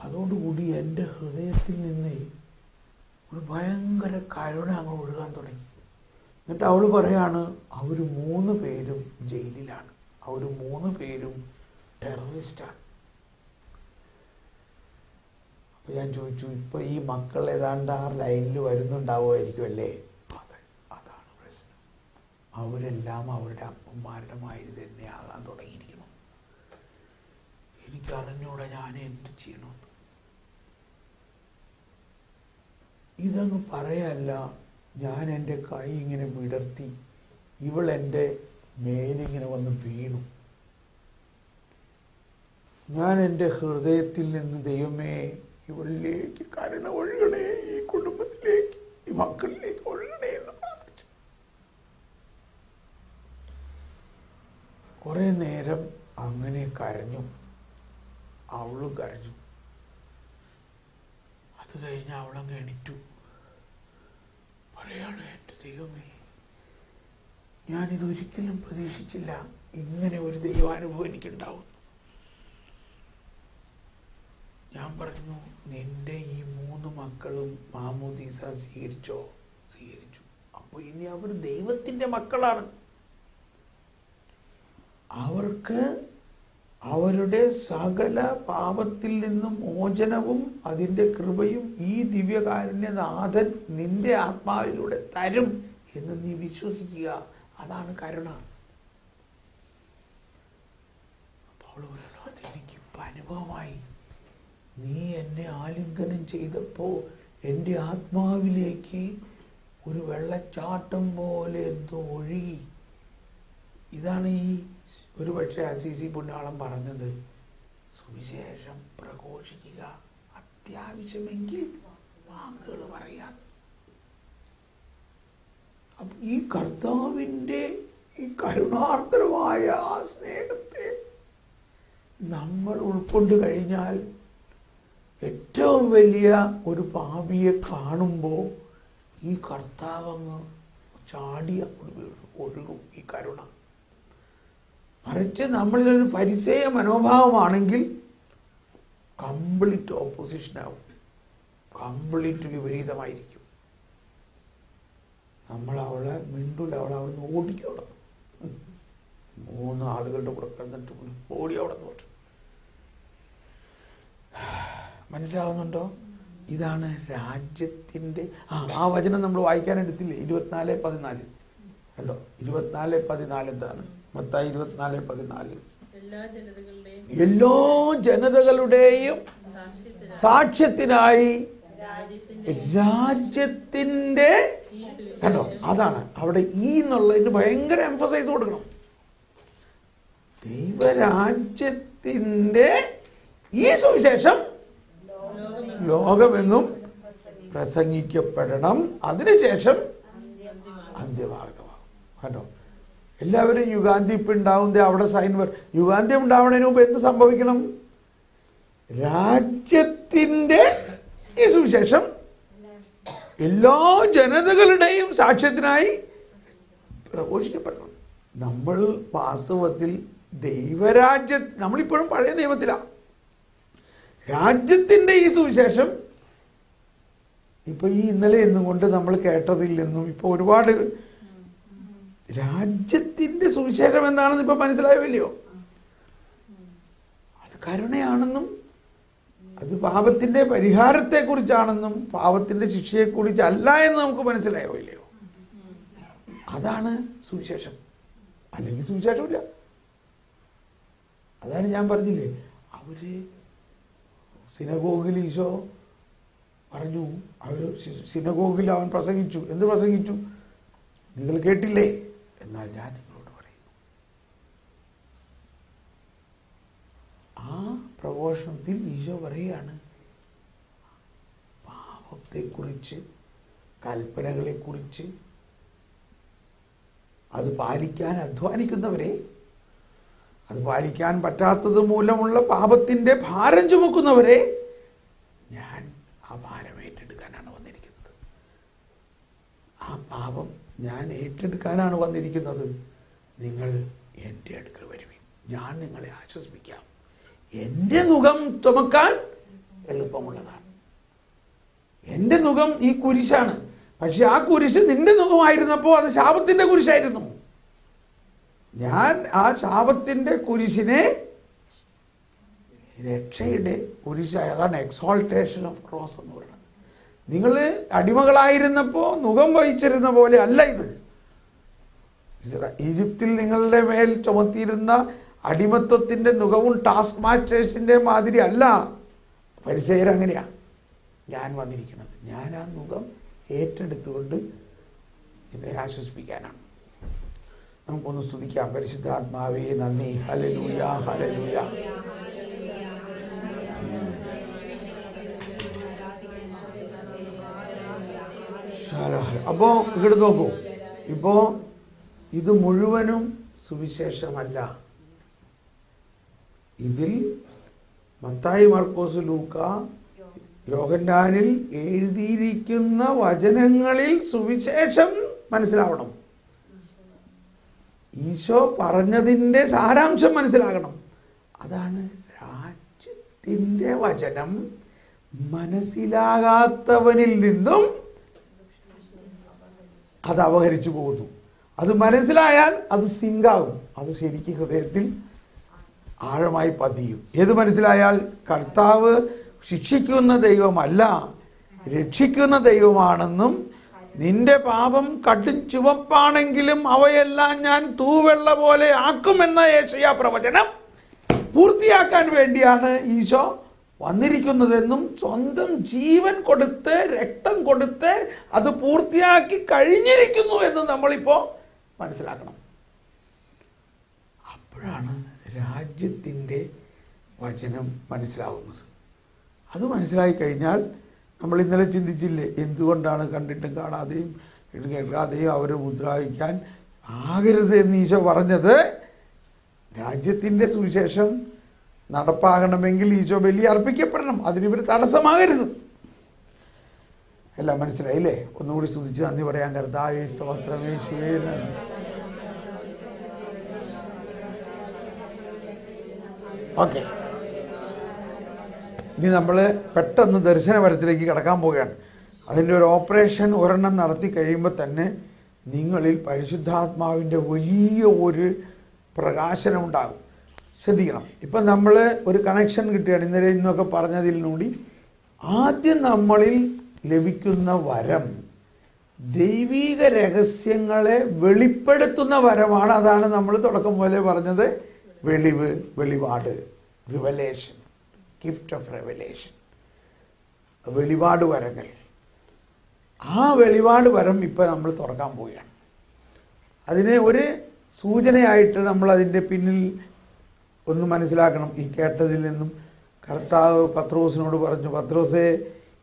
Speaker 1: അതോടുകൂടി എൻ്റെ ഹൃദയത്തിൽ നിന്ന് ഒരു ഭയങ്കര കരുണ അങ്ങ് ഒഴുകാൻ തുടങ്ങി. എന്നിട്ട് അവൾ പറയാണ്, അവർ 3 പേരും ജയിലിലാണ്, അവർ 3 പേരും ടെററിസ്റ്റാണ്. അപ്പൊ ഞാൻ ചോദിച്ചു, ഇപ്പൊ ഈ മക്കൾ ഏതാണ്ട് ആ ലൈനിൽ വരുന്നുണ്ടാവുമായിരിക്കും അല്ലേ? അതാണ് പ്രശ്നം. അവരെല്ലാം അവരുടെ അപ്പന്മാരുടെ മാതിരി തന്നെ ആകാൻ തുടങ്ങിയിരിക്കണം. എനിക്ക് അറിഞ്ഞൂടെ ഞാൻ എന്ത് ചെയ്യണം. ഇതങ്ങ് പറയല്ല. ഞാൻ എൻ്റെ കൈ ഇങ്ങനെ വിടർത്തി, ഇവൾ എൻ്റെ മേലിങ്ങനെ വന്ന് വീണു. ഞാൻ എൻ്റെ ഹൃദയത്തിൽ നിന്ന് ദൈവമേ ഇവളിലേക്ക് കരുണ ഒഴുകണേ, ഈ കുടുംബത്തിലേക്ക്, ഈ മക്കളിലേക്ക് ഒഴുകണേ എന്ന് പ്രാർത്ഥിച്ചു. കുറെ നേരം അങ്ങനെ കരഞ്ഞു, അവളും കരഞ്ഞു. അത് കഴിഞ്ഞ് അവളങ്ങ് എണീറ്റു. പറയാണ്, എൻ്റെ ദൈവമേ, ഞാനിതൊരിക്കലും പ്രതീക്ഷിച്ചില്ല ഇങ്ങനെ ഒരു ദൈവാനുഭവം എനിക്കുണ്ടാവും. ഞാൻ പറഞ്ഞു, നിന്റെ ഈ 3 മക്കളും മാമോദീസ സ്വീകരിച്ചോ? സ്വീകരിച്ചു. അപ്പൊ ഇനി അവർ ദൈവത്തിന്റെ മക്കളാണ്. അവർക്ക് അവരുടെ സകല പാപത്തിൽ നിന്നും മോചനവും അതിൻ്റെ കൃപയും ഈ ദിവ്യകാരുണ്യനാഥൻ നിന്റെ ആത്മാവിലൂടെ തരും എന്ന് നീ വിശ്വസിക്കുക. അതാണ് കരുണ. അപ്പോൾ അതെനിക്കിപ്പോൾ അനുഭവമായി. നീ എന്നെ ആലിംഗനം ചെയ്തപ്പോൾ എൻ്റെ ആത്മാവിലേക്ക് ഒരു വെള്ളച്ചാട്ടം പോലെ എന്തോ ഒഴുകി. ഇതാണ് ഈ ഒരു പക്ഷേ അസീസി പുണ്യാളം പറഞ്ഞത്, സുവിശേഷം പ്രഘോഷിക്കുക, അത്യാവശ്യമെങ്കിൽ വാക്കുകൾ പറയാം. അപ്പൊ ഈ കർത്താവിൻ്റെ ഈ കരുണാർദ്രമായ ആ സ്നേഹത്തെ നമ്മൾ ഉൾക്കൊണ്ട് കഴിഞ്ഞാൽ, ഏറ്റവും വലിയ ഒരു പാപിയെ കാണുമ്പോൾ ഈ കർത്താവങ്ങ് ചാടി ഒഴുകും ഈ കരുണ. മറിച്ച് നമ്മളിലൊരു ഫരിസേയ മനോഭാവമാണെങ്കിൽ കംപ്ലീറ്റ് ഓപ്പോസിഷനാവും, കംപ്ലീറ്റ് വിപരീതമായിരിക്കും. നമ്മൾ അവളെ മിണ്ടൂല, അവളെ അവിടെ നിന്ന് ഓടിക്കോളാം. 3 ആളുകളുടെ കൂടെ കിടന്നിട്ട് ഓടി അവിടെ നിന്ന് ഓടും. മനസ്സിലാവുന്നുണ്ടോ? ഇതാണ് രാജ്യത്തിൻ്റെ ആ വചനം നമ്മൾ വായിക്കാൻ എടുത്തില്ലേ, 24:14 കണ്ടോ? 24:14 എന്താണ്? മത്തായി 24:14. എല്ലാ ജനതകളുടെയും സാക്ഷ്യത്തിനായി രാജ്യത്തിൻ്റെ, കണ്ടോ? അതാണ് അവിടെ ഈ എന്നുള്ളതിന് ഭയങ്കര എംഫസൈസ് കൊടുക്കണം. ദൈവരാജ്യത്തിൻ്റെ ഈ സുവിശേഷം ലോകമെങ്ങും പ്രസംഗിക്കപ്പെടണം, അതിനുശേഷം അന്ത്യമാർഗമാകും. കണ്ടോ? എല്ലാവരും യുഗാന്തി ഉണ്ടാവും, അവിടെ സൈൻ യുഗാന്ത്യം ഉണ്ടാവുന്നതിന് മുമ്പ് എന്ത് സംഭവിക്കണം? രാജ്യത്തിൻ്റെ ഈ സുവിശേഷം എല്ലാ ജനതകളുടെയും സാക്ഷ്യത്തിനായി പ്രഘോഷിക്കപ്പെടണം. നമ്മൾ വാസ്തവത്തിൽ ദൈവരാജ്യ, നമ്മളിപ്പോഴും പഴയ നിയമത്തിലാണ്. രാജ്യത്തിൻ്റെ ഈ സുവിശേഷം ഇപ്പൊ ഈ ഇന്നലെ എന്നും കൊണ്ട് നമ്മൾ കേട്ടതിൽ നിന്നും ഇപ്പൊ ഒരുപാട് രാജ്യത്തിന്റെ സുവിശേഷം എന്താണെന്ന് ഇപ്പൊ മനസ്സിലായോ ഇല്ലയോ? അത് കരുണയാണെന്നും അത് പാപത്തിന്റെ പരിഹാരത്തെ കുറിച്ചാണെന്നും പാപത്തിന്റെ ശിക്ഷയെ കുറിച്ചല്ല എന്ന് നമുക്ക് മനസ്സിലായോ ഇല്ലയോ? അതാണ് സുവിശേഷം. അല്ലെങ്കിൽ സുവിശേഷമില്ല. അതാണ് ഞാൻ പറഞ്ഞില്ലേ, അവര് സിനഗോഗിൽ ഈശോ പറഞ്ഞു, അവർ സിനഗോഗിൽ അവൻ പ്രസംഗിച്ചു. എന്ത് പ്രസംഗിച്ചു? നിങ്ങൾ കേട്ടില്ലേ, എന്നാൽ ഞാൻ നിങ്ങളോട് പറയുന്നു. ആ പ്രഘോഷണത്തിൽ ഈശോ പറയുകയാണ്, പാപത്തെക്കുറിച്ച്, കൽപ്പനകളെക്കുറിച്ച്, അത് പാലിക്കാൻ അധ്വാനിക്കുന്നവരെ, അത് പാലിക്കാൻ പറ്റാത്തത് മൂലമുള്ള പാപത്തിന്റെ ഭാരം ചുമക്കുന്നവരെ ഞാൻ ആ ഭാരം ഏറ്റെടുക്കാനാണ് വന്നിരിക്കുന്നത്. ആ പാപം ഞാൻ ഏറ്റെടുക്കാനാണ് വന്നിരിക്കുന്നത്. നിങ്ങൾ എൻ്റെ അടുക്കൽ വരുവിൻ, ഞാൻ നിങ്ങളെ ആശ്വസിപ്പിക്കാം. എൻ്റെ നുകം ചുമക്കാൻ എളുപ്പമുള്ളതാണ്. എൻ്റെ നുകം ഈ കുരിശാണ്. പക്ഷെ ആ കുരിശ് നിന്റെ നുകമായിരുന്നപ്പോൾ അത് ശാപത്തിന്റെ കുരിശായിരുന്നു. ഞാൻ ആ ശാപത്തിന്റെ കുരിശിനെ രക്ഷയുടെ കുരിശായി, അതാണ് എക്സോൾട്ടേഷൻ ഓഫ് ക്രോസ് എന്ന് പറയുന്നത്. നിങ്ങൾ അടിമകളായിരുന്നപ്പോൾ നുകം വഹിച്ചിരുന്ന പോലെ അല്ല ഇത്. ഈജിപ്തിൽ നിങ്ങളുടെ മേൽ ചുമത്തിയിരുന്ന അടിമത്വത്തിൻ്റെ മുഖവും ടാസ്ക് മാസ്റ്റേഴ്സിൻ്റെ മാതിരി അല്ല. പരിസേരങ്ങനെയാണ് ഞാൻ വന്നിരിക്കുന്നത്. ഞാൻ ആ മുഖം ഏറ്റെടുത്തുകൊണ്ട് നിന്നെ ആശ്വസിപ്പിക്കാനാണ്. നമുക്കൊന്ന് സ്തുതിക്കാം. പരിശുദ്ധാത്മാവേ നന്ദി. Hallelujah, hallelujah. അപ്പോൾ ഇവിടെ നോക്കൂ, ഇപ്പോൾ ഇത് മുഴുവനും സുവിശേഷമല്ല. ഇതിൽ മത്തായി, മർക്കോസ്, ലൂക്ക, യോഹന്നാനിൽ എഴുതിയിരിക്കുന്ന വചനങ്ങളിൽ സുവിശേഷം മനസ്സിലാവണം. ഈശോ പറഞ്ഞതിൻ്റെ സാരാംശം മനസ്സിലാകണം. അതാണ് രാജ്യത്തിൻ്റെ വചനം മനസ്സിലാകാത്തവനിൽ നിന്നും അത് അപഹരിച്ചു പോകുന്നു. അത് മനസ്സിലായാൽ അത് സിങ്കാകും. അത് ശരിക്കും ഹൃദയത്തിൽ ആഴമായി പതിയും. ഏത് മനസ്സിലായാൽ കർത്താവ് ശിക്ഷിക്കുന്ന ദൈവമല്ല, രക്ഷിക്കുന്ന ദൈവമാണെന്നും നിന്റെ പാപം കടും ചുവപ്പാണെങ്കിലും അവയെല്ലാം ഞാൻ തൂവെള്ള പോലെ ആക്കുമെന്ന യെശയ്യാ പ്രവചനം പൂർത്തിയാക്കാൻ വേണ്ടിയാണ് ഈശോ വന്നിരിക്കുന്നതെന്നും സ്വന്തം ജീവൻ കൊടുത്ത് രക്തം കൊടുത്ത് അത് പൂർത്തിയാക്കി കഴിഞ്ഞിരിക്കുന്നു എന്നും നമ്മളിപ്പോൾ മനസ്സിലാക്കണം. അപ്പോഴാണ് രാജ്യത്തിൻ്റെ വചനം മനസ്സിലാവുന്നത്. അത് മനസ്സിലായി കഴിഞ്ഞാൽ നമ്മൾ ഇന്നലെ ചിന്തിച്ചില്ലേ, എന്തുകൊണ്ടാണ് കണ്ടിട്ടും കാണാതെയും കേൾക്കാതെയും അവരെ ഉപദ്രവിക്കാൻ ആകരുത് എന്ന് ഈശോ പറഞ്ഞത്? രാജ്യത്തിൻ്റെ സുവിശേഷം നടപ്പാകണമെങ്കിൽ ഈശോ ബലി അർപ്പിക്കപ്പെടണം. അതിനിവർ തടസ്സമാകരുത്. എല്ലാം മനസ്സിലായില്ലേ? ഒന്നുകൂടി സ്തുതിച്ച് നന്ദി പറയാൻ. കർത്താവേ സ്തോത്രമേ, യേശുവേ നന്ദി. ഓക്കെ, ഇനി നമ്മൾ പെട്ടെന്ന് ദർശനപരത്തിലേക്ക് കടക്കാൻ പോവുകയാണ്. അതിൻ്റെ ഒരു ഓപ്പറേഷൻ ഒരെണ്ണം നടത്തി കഴിയുമ്പോൾ തന്നെ നിങ്ങളിൽ പരിശുദ്ധാത്മാവിൻ്റെ വലിയ ഒരു പ്രകാശനം ഉണ്ടാകും. ശ്രദ്ധിക്കണം. ഇപ്പം നമ്മൾ ഒരു കണക്ഷൻ കിട്ടുകയാണ്. ഇന്നലെ ഇന്നൊക്കെ പറഞ്ഞതിലൂടെ ആദ്യം നമ്മളിൽ ലഭിക്കുന്ന വരം ദൈവീക രഹസ്യങ്ങളെ വെളിപ്പെടുത്തുന്ന വരമാണ്. അതാണ് നമ്മൾ തുടക്കം പോലെ പറഞ്ഞത്, വെളിവ്, വെളിപാട്, റിവലേഷൻ, ഗിഫ്റ്റ് ഓഫ് റെവലേഷൻ, വെളിപാട് വരങ്ങൾ. ആ വെളിപാട് വരം ഇപ്പം നമ്മൾ തുറക്കാൻ പോവുകയാണ്. അതിന് ഒരു സൂചനയായിട്ട് നമ്മൾ അതിൻ്റെ പിന്നിൽ ഒന്ന് മനസ്സിലാക്കണം. ഈ കേട്ടതിൽ നിന്നും കർത്താവ് പത്രോസിനോട് പറഞ്ഞു, പത്രോസേ,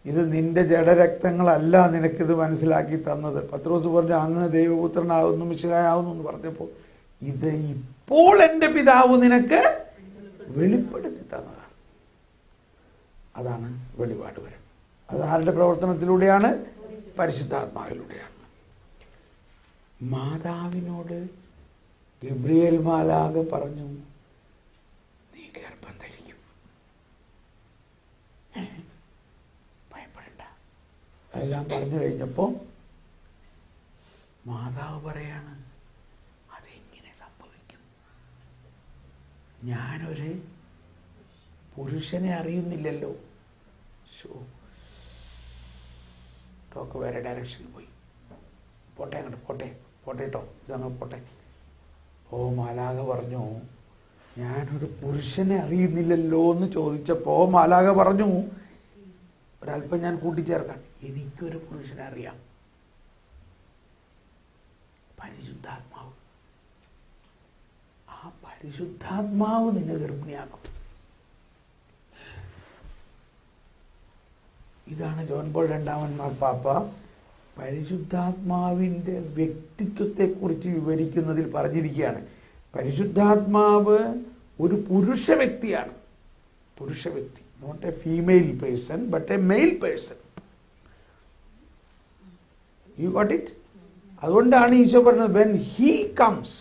Speaker 1: ഇത് നിന്റെ ജഡരക്തങ്ങളല്ല നിനക്കിത് മനസ്സിലാക്കി തന്നത്. പത്രോസ് പറഞ്ഞു, അങ്ങ് ദൈവപുത്രനാകുന്നു, മിശിഹായാവുന്നു എന്ന് പറഞ്ഞപ്പോൾ, ഇത് ഇപ്പോൾ എൻ്റെ പിതാവ് നിനക്ക് വെളിപ്പെടുത്തി തന്നതാണ്. അതാണ് വെളിപാട് വരം. അത് ആരുടെ പ്രവർത്തനത്തിലൂടെയാണ്? പരിശുദ്ധാത്മാവിലൂടെയാണ്. മാതാവിനോട് ഗബ്രിയേൽ മാലാഖ പറഞ്ഞു, നീ ഗർഭം ധരിക്കും, ഭയപ്പെടണ്ട. എല്ലാം പറഞ്ഞു കഴിഞ്ഞപ്പോൾ മാതാവ് പറയാണ്, അതെങ്ങനെ സംഭവിക്കും? ഞാനൊരു പുരുഷനെ അറിയുന്നില്ലല്ലോ. ടോക്ക് വേറെ ഡയറക്ഷനിൽ പോയി. പോട്ടെ, അങ്ങോട്ട് പോട്ടെ, പോട്ടെ കേട്ടോ, ഇതങ്ങ് പോട്ടെ. ഓ, മാലാഖ പറഞ്ഞു, ഞാനൊരു പുരുഷനെ അറിയുന്നില്ലല്ലോ എന്ന് ചോദിച്ചപ്പോൾ മാലാഖ പറഞ്ഞു, ഒരല്പം ഞാൻ കൂട്ടിച്ചേർക്കാൻ, എനിക്കൊരു പുരുഷനെ അറിയാം, പരിശുദ്ധാത്മാവ്. ആ പരിശുദ്ധാത്മാവ് നിന്നെ ഗർഭിണിയാക്കും. ഇതാണ് ജോൺ പോൾ രണ്ടാമൻ മാർപ്പാപ്പ പരിശുദ്ധാത്മാവിൻ്റെ വ്യക്തിത്വത്തെക്കുറിച്ച് വിവരിക്കുന്നതിൽ പറഞ്ഞിരിക്കുകയാണ്. പരിശുദ്ധാത്മാവ് ഒരു പുരുഷ വ്യക്തിയാണ്. പുരുഷ വ്യക്തി, not a female person but a male person. You got it? അതുകൊണ്ടാണ് ഈശോ പറഞ്ഞത്, വെൻ ഹീ കംസ്,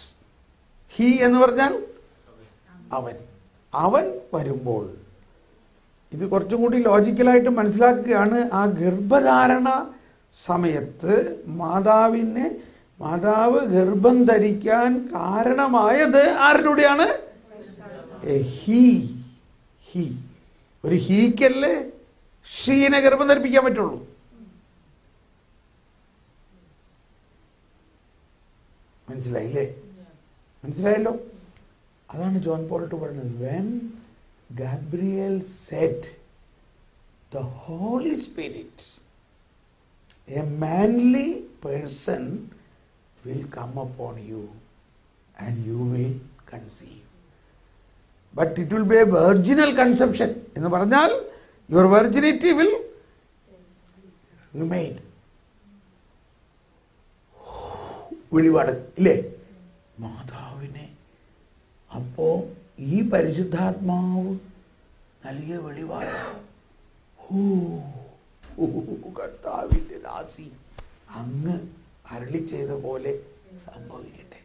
Speaker 1: ഹീ എന്ന് പറഞ്ഞാൽ അവൻ, അവൻ വരുമ്പോൾ. ഇത് കുറച്ചും കൂടി ലോജിക്കലായിട്ട് മനസ്സിലാക്കുകയാണ്. ആ ഗർഭധാരണ സമയത്ത് മാതാവ് ഗർഭം ധരിക്കാൻ കാരണമായത് ആരിലൂടെയാണ്? ഹീ. ഒരു ഹീക്കല്ലേ ഷീനെ ഗർഭം ധരിപ്പിക്കാൻ പറ്റുള്ളൂ. മനസ്സിലായില്ലേ? മനസ്സിലായല്ലോ? അതാണ് ജോൺ പോൾ II പറഞ്ഞത്, when Gabriel said the Holy Spirit, a manly person will come upon you and you will conceive. But it will be a virginal conception. എന്ന് പറഞ്ഞാൽ your virginity will remain. വെളിപാട് ഇല്ലേ മാതാവിനെ. അപ്പോ ഈ പരിശുദ്ധാത്മാവ് നൽകിയ വെളിപാട്, കർത്താവിന്റെ ദാസി അങ്ങ് അരുളി ചെയ്ത പോലെ സംഭവിക്കട്ടെ.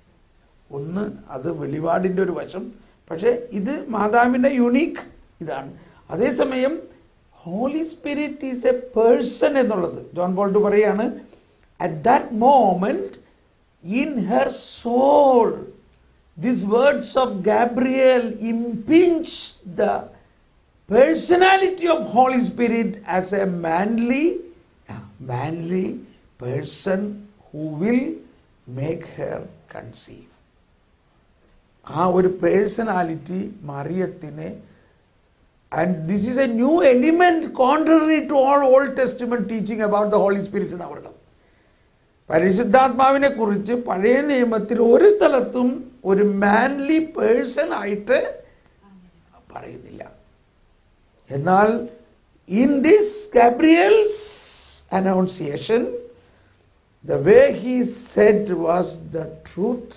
Speaker 1: ഒന്ന് അത് വെളിപാടിന്റെ ഒരു വശം. പക്ഷെ ഇത് മാതാവിന്റെ യുണീക്ക് ഇതാണ്. അതേസമയം holy spirit is a person എന്നുള്ളത് ജോൺ പോൾ II പറയാണ്, at that moment in her soul these words of Gabriel impinge the personality of Holy Spirit as a manly person who will make her conceive. ആ ഒരു personality മറിയത്തിനെ, and this is a new element contrary to all Old Testament teaching about the Holy Spirit എന്ന് പറയുന്നത്. പരിശുദ്ധാത്മാവിനെ കുറിച്ച് പഴയ നിയമത്തിൽ ഒരു സ്ഥലത്തും ഒരു മാൻലി പേഴ്സൺ ആയിട്ട് പറയുന്നില്ല. എന്നാൽ in this Gabriel's annunciation the way he said was the truth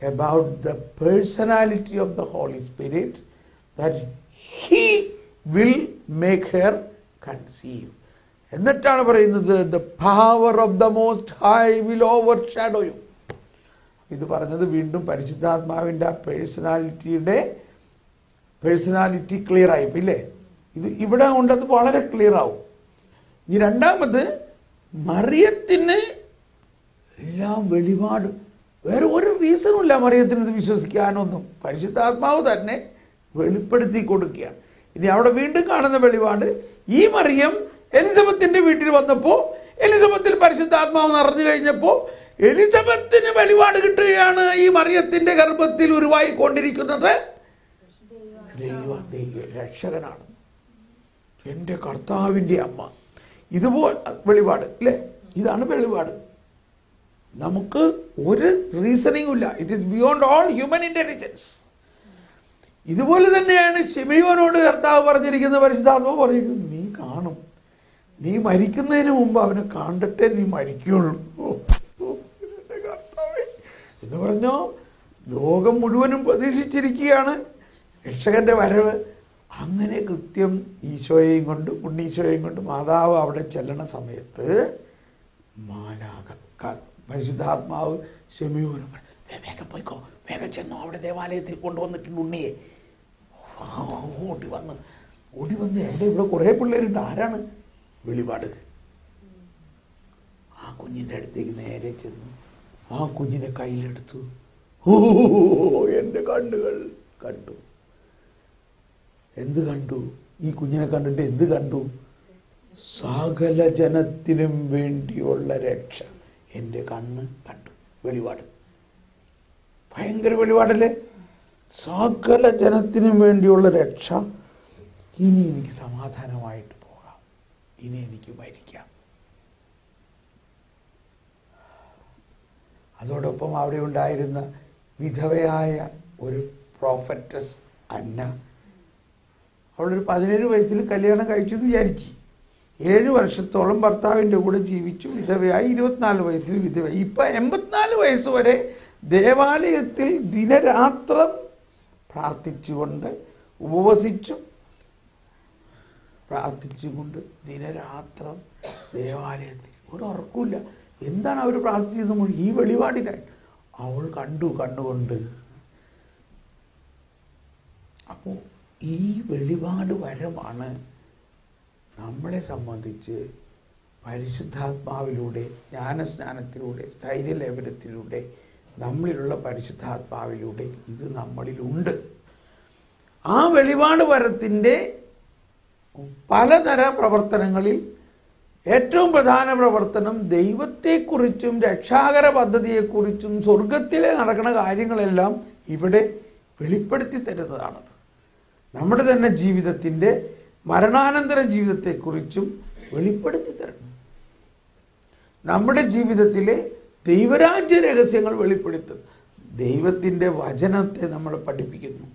Speaker 1: about the personality of the Holy Spirit, that he will make her conceive. എന്നിട്ടാണ് പറയുന്നത്, the power of the most high will overshadow you. ഇത് പറഞ്ഞത് വീണ്ടും പരിശുദ്ധാത്മാവിൻ്റെ ആ personality clear ആയി ഇല്ലേ. ഇത് ഇവിടെ കൊണ്ടത് വളരെ ക്ലിയർ ആവും. ഈ രണ്ടാമത് മറിയത്തിന് എല്ലാം വെളിപാട്, വേറെ ഒരു റീസണും ഇല്ല മറിയത്തിന് ഇത് വിശ്വസിക്കാനൊന്നും. പരിശുദ്ധാത്മാവ് തന്നെ വെളിപ്പെടുത്തി കൊടുക്കുകയാണ്. ഇനി അവിടെ വീണ്ടും കാണുന്ന വെളിപാട്, ഈ മറിയം എലിസബത്തിന്റെ വീട്ടിൽ വന്നപ്പോൾ എലിസബത്തിൽ പരിശുദ്ധാത്മാവ് നിറഞ്ഞു കഴിഞ്ഞപ്പോൾ എലിസബത്തിന് വെളിപാട് കിട്ടുകയാണ്, ഈ മറിയത്തിന്റെ ഗർഭത്തിൽ ഉരുവായിക്കൊണ്ടിരിക്കുന്നത് രക്ഷകനാണ്, എൻ്റെ കർത്താവിൻ്റെ അമ്മ. ഇതുപോലെ വെളിപാട് അല്ലേ, ഇതാണ് വെളിപാട്. നമുക്ക് ഒരു റീസണിങ്ങും ഇല്ല. It is beyond all human intelligence. ഇതുപോലെ തന്നെയാണ് ശിമയോനോട് കർത്താവ് പറഞ്ഞിരിക്കുന്ന, പരിശുദ്ധാത്മാവ് പറയുന്നത്, നീ കാണും, നീ മരിക്കുന്നതിന് മുമ്പ് അവനെ കണ്ടിട്ടേ നീ മരിക്കുള്ളൂ. കർത്താവേ എന്ന് പറഞ്ഞോ, ലോകം മുഴുവനും പ്രതീക്ഷിച്ചിരിക്കുകയാണ് രക്ഷകന്റെ വരവ്. അങ്ങനെ കൃത്യം ഈശോയെയും കൊണ്ട്, ഉണ്ണീശോയെയും കൊണ്ട് മാതാവ് അവിടെ ചെല്ലണ സമയത്ത് പരിശുദ്ധാത്മാവ് ശിമയോന് വേഗം പോയിക്കോ, വേഗം ചെന്നോ, അവിടെ ദേവാലയത്തിൽ കൊണ്ടുവന്നിട്ടുണ്ട് ഉണ്ണിയെ. ഓടി വന്ന് എൻ്റെ ഇവിടെ കുറേ പിള്ളേരുണ്ട്. ആരാണ്? വെളിപാട്. ആ കുഞ്ഞിൻ്റെ അടുത്തേക്ക് നേരെ ചെന്നു, ആ കുഞ്ഞിനെ കയ്യിലെടുത്തു. ഓ, എൻ്റെ കണ്ണുകൾ കണ്ടു. എന്ത് കണ്ടു? ഈ കുഞ്ഞിനെ കണ്ടിട്ട് എന്ത് കണ്ടു? സകല ജനത്തിനും വേണ്ടിയുള്ള രക്ഷ എൻ്റെ കണ്ണ് കണ്ടു. വെളിപാട്, ഭയങ്കര വെളിപാടല്ലേ. സകല ജനത്തിനും വേണ്ടിയുള്ള രക്ഷ. ഇനി എനിക്ക് സമാധാനമായിട്ട് പോകാം, ഇനി എനിക്ക് മരിക്കാം. അതോടൊപ്പം അവിടെ ഉണ്ടായിരുന്ന വിധവയായ ഒരു പ്രോഫറ്റസ് അന്ന, അവളൊരു 17 വയസ്സിൽ കല്യാണം കഴിച്ചു എന്ന് വിചാരിച്ചു. 7 വർഷത്തോളം ഭർത്താവിൻ്റെ കൂടെ ജീവിച്ചു, വിധവയായി. 24 വയസ്സിൽ വിധവയായി. ഇപ്പം 84 വയസ്സ് വരെ ദേവാലയത്തിൽ ദിനരാത്രം പ്രാർത്ഥിച്ചുകൊണ്ട്, ഉപവസിച്ചു പ്രാർത്ഥിച്ചുകൊണ്ട് ദിനരാത്രം ദേവാലയത്തിൽ, ഒരു ഉറക്കമില്ല. എന്താണ് അവർ പ്രാർത്ഥിച്ചത്? ഈ വെളിപാടിനായി അവൾ കണ്ടുകൊണ്ട്. അപ്പോൾ ഈ വെളിപാട് വരമാണ് നമ്മളെ സംബന്ധിച്ച് പരിശുദ്ധാത്മാവിലൂടെ, ജ്ഞാനസ്നാനത്തിലൂടെ, സ്ഥൈര്യലേപനത്തിലൂടെ, നമ്മളിലുള്ള പരിശുദ്ധാത്മാവിലൂടെ ഇത് നമ്മളിലുണ്ട്. ആ വെളിപാട് വരത്തിൻ്റെ പലതര പ്രവർത്തനങ്ങളിൽ ഏറ്റവും പ്രധാന പ്രവർത്തനം ദൈവത്തെക്കുറിച്ചും രക്ഷാകര പദ്ധതിയെക്കുറിച്ചും സ്വർഗത്തിലെ നടക്കുന്ന കാര്യങ്ങളെല്ലാം ഇവിടെ വെളിപ്പെടുത്തി തരുന്നതാണത്. നമ്മുടെ തന്നെ ജീവിതത്തിൻ്റെ മരണാനന്തര ജീവിതത്തെക്കുറിച്ചും വെളിപ്പെടുത്തി തരണം. നമ്മുടെ ജീവിതത്തിലെ ദൈവരാജ്യ രഹസ്യങ്ങൾ വെളിപ്പെടുത്തും. ദൈവത്തിൻ്റെ വചനത്തെ നമ്മൾ പഠിപ്പിക്കുന്നു.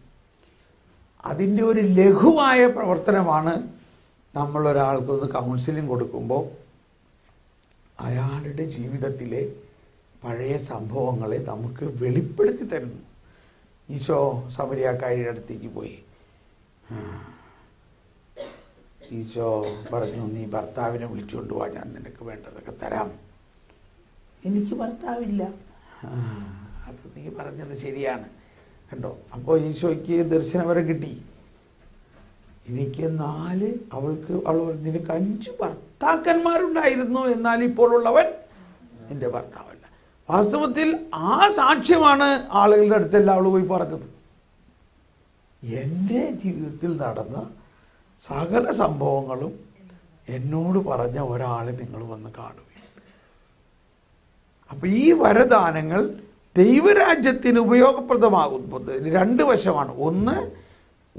Speaker 1: അതിൻ്റെ ഒരു ലഘുവായ പ്രവർത്തനമാണ് നമ്മളൊരാൾക്കൊന്ന് കൗൺസിലിംഗ് കൊടുക്കുമ്പോൾ അയാളുടെ ജീവിതത്തിലെ പഴയ സംഭവങ്ങളെ നമുക്ക് വെളിപ്പെടുത്തി തരുന്നു. ഈശോ സമരിയാക്കാരിയുടെ അടുത്തേക്ക് പോയി. ഈശോ പറഞ്ഞു, നീ ഭർത്താവിനെ വിളിച്ചുകൊണ്ട് പോവാ, ഞാൻ നിനക്ക് വേണ്ടതൊക്കെ തരാം. എനിക്ക് ഭർത്താവില്ല. അത് നീ പറഞ്ഞത് ശരിയാണ് കണ്ടോ. അപ്പോൾ ഈശോയ്ക്ക് ദർശനവരം കിട്ടി. എനിക്ക് 4, അവൾ നിനക്ക് 5 ഭർത്താക്കന്മാരുണ്ടായിരുന്നു, എന്നാൽ ഇപ്പോൾ ഉള്ളവൻ നിന്റെ ഭർത്താവല്ല. വാസ്തവത്തിൽ ആ സാക്ഷ്യമാണ് ആളുകളുടെ അടുത്തെല്ലാം അവൾ പോയി പറഞ്ഞത്. എൻ്റെ ജീവിതത്തിൽ നടന്ന സകല സംഭവങ്ങളും എന്നോട് പറഞ്ഞ ഒരാളെ നിങ്ങൾ വന്ന് കാണുക. അപ്പം ഈ വരദാനങ്ങൾ ദൈവരാജ്യത്തിന് ഉപയോഗപ്രദമാകുമ്പോൾ 2 വശമാണ്. ഒന്ന്,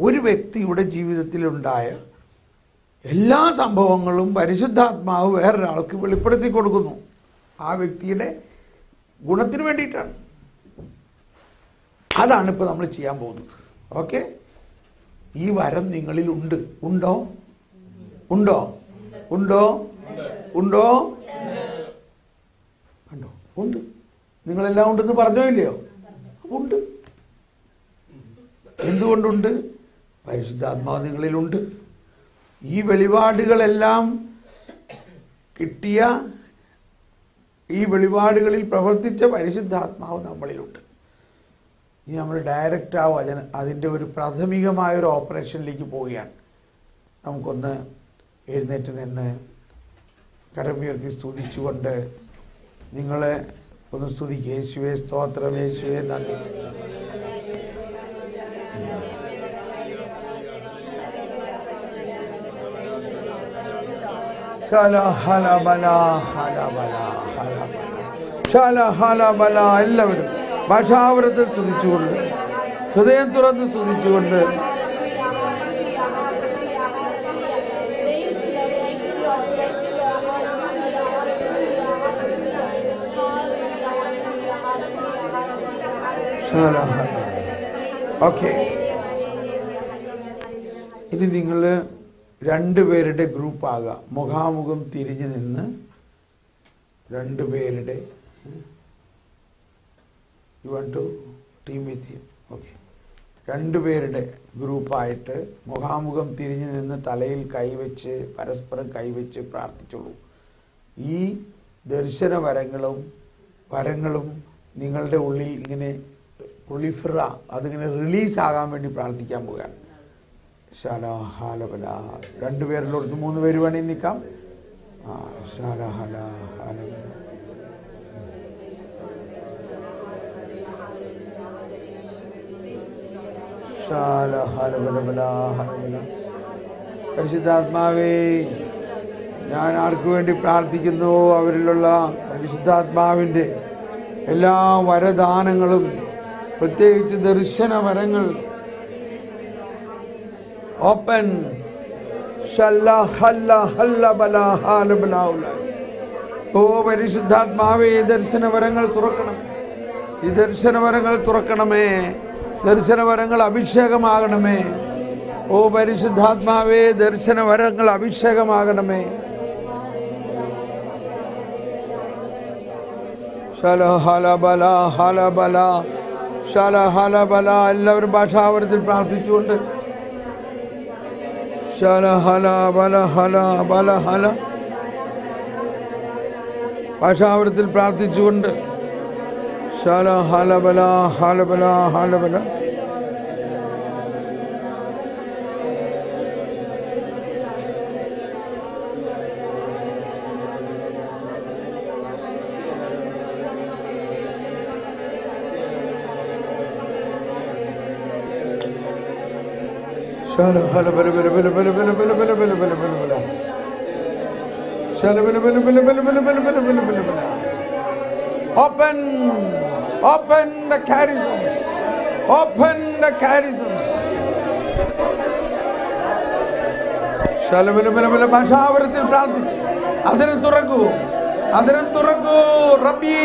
Speaker 1: ഒരു വ്യക്തിയുടെ ജീവിതത്തിലുണ്ടായ എല്ലാ സംഭവങ്ങളും പരിശുദ്ധാത്മാവ് വേറൊരാൾക്ക് വെളിപ്പെടുത്തി കൊടുക്കുന്നു. ആ വ്യക്തിയുടെ ഗുണത്തിന് വേണ്ടിയിട്ടാണ്. അതാണ് ഇപ്പോൾ നമ്മൾ ചെയ്യാൻ പോകുന്നത്. ഓക്കെ, ഈ വരം നിങ്ങളിൽ ഉണ്ട്. ഉണ്ടോ? ഉണ്ടോ? ഉണ്ടോ? ഉണ്ടോ? കണ്ടോ? ഉണ്ട്. നിങ്ങളെല്ലാം ഉണ്ടെന്ന് പറഞ്ഞോ ഇല്ലയോ? ഉണ്ട്. എന്തുകൊണ്ടുണ്ട്? പരിശുദ്ധാത്മാവ് നിങ്ങളിലുണ്ട്. ഈ വെളിപാടുകളെല്ലാം കിട്ടിയ, ഈ വെളിപാടുകളിൽ പ്രവർത്തിച്ച പരിശുദ്ധാത്മാവ് നമ്മളിലുണ്ട്. ഇനി നമ്മൾ ഡയറക്റ്റ് ആ വചനം അതിൻ്റെ ഒരു പ്രാഥമികമായൊരു ഓപ്പറേഷനിലേക്ക് പോവുകയാണ്. നമുക്കൊന്ന് എഴുന്നേറ്റ് നിന്ന് കരമുയർത്തി സ്തുതിച്ചുകൊണ്ട് നിങ്ങളെ ഒന്ന് സ്തുതിക്കുക. യേശുവേ സ്തോത്രം, യേശുവേ നന്ദി. എല്ലാവരും ഭാഷാവരത്തിൽ സ്തുതിച്ചുകൊണ്ട്, ഹൃദയം തുറന്ന് സ്തുതിച്ചുകൊണ്ട് ഓക്കെ. ഇനി നിങ്ങൾ 2 പേരുടെ ഗ്രൂപ്പാകാം. മുഖാമുഖം തിരിഞ്ഞു നിന്ന് 2 പേരുടെ ടീം വിത്ത് യു. ഓക്കെ, 2 പേരുടെ ഗ്രൂപ്പായിട്ട് മുഖാമുഖം തിരിഞ്ഞു നിന്ന് തലയിൽ കൈവച്ച് പരസ്പരം കൈവച്ച് പ്രാർത്ഥിച്ചോളൂ. ഈ ദർശന വരങ്ങളും നിങ്ങളുടെ ഉള്ളിൽ ഇങ്ങനെ അതിങ്ങനെ റിലീസാകാൻ വേണ്ടി പ്രാർത്ഥിക്കാൻ പോവുകയാണ്. ഹാലബല 2 പേരിലോട്ട് 3 പേര് വേണമെങ്കിൽ നിൽക്കാം. പരിശുദ്ധാത്മാവേ, ഞാൻ ആർക്കു വേണ്ടി പ്രാർത്ഥിക്കുന്നു അവരിലുള്ള പരിശുദ്ധാത്മാവിൻ്റെ എല്ലാ വരദാനങ്ങളും, പ്രത്യേകിച്ച് ദർശന വരങ്ങൾ ഓപ്പൺ. ഓ പരിശുദ്ധാത്മാവേ, ദർശനവരങ്ങൾ തുറക്കണം. ഈ ദർശനവരങ്ങൾ തുറക്കണമേ. ദർശനവരങ്ങൾ അഭിഷേകമാകണമേ. ഓ പരിശുദ്ധാത്മാവേ, ദർശനവരങ്ങൾ അഭിഷേകമാകണമേ. എല്ലാവരും ഭാഷാവരത്തിൽ പ്രാർത്ഥിച്ചുകൊണ്ട് ഭാഷാവരത്തിൽ പ്രാർത്ഥിച്ചുകൊണ്ട് Open the charisms. Open the charisms. ഭാഷാവരത്തിൽ പ്രാർത്ഥിച്ചു. അതിന് തുറക്കൂ, അതിന് തുറക്കൂ. റബ്ബി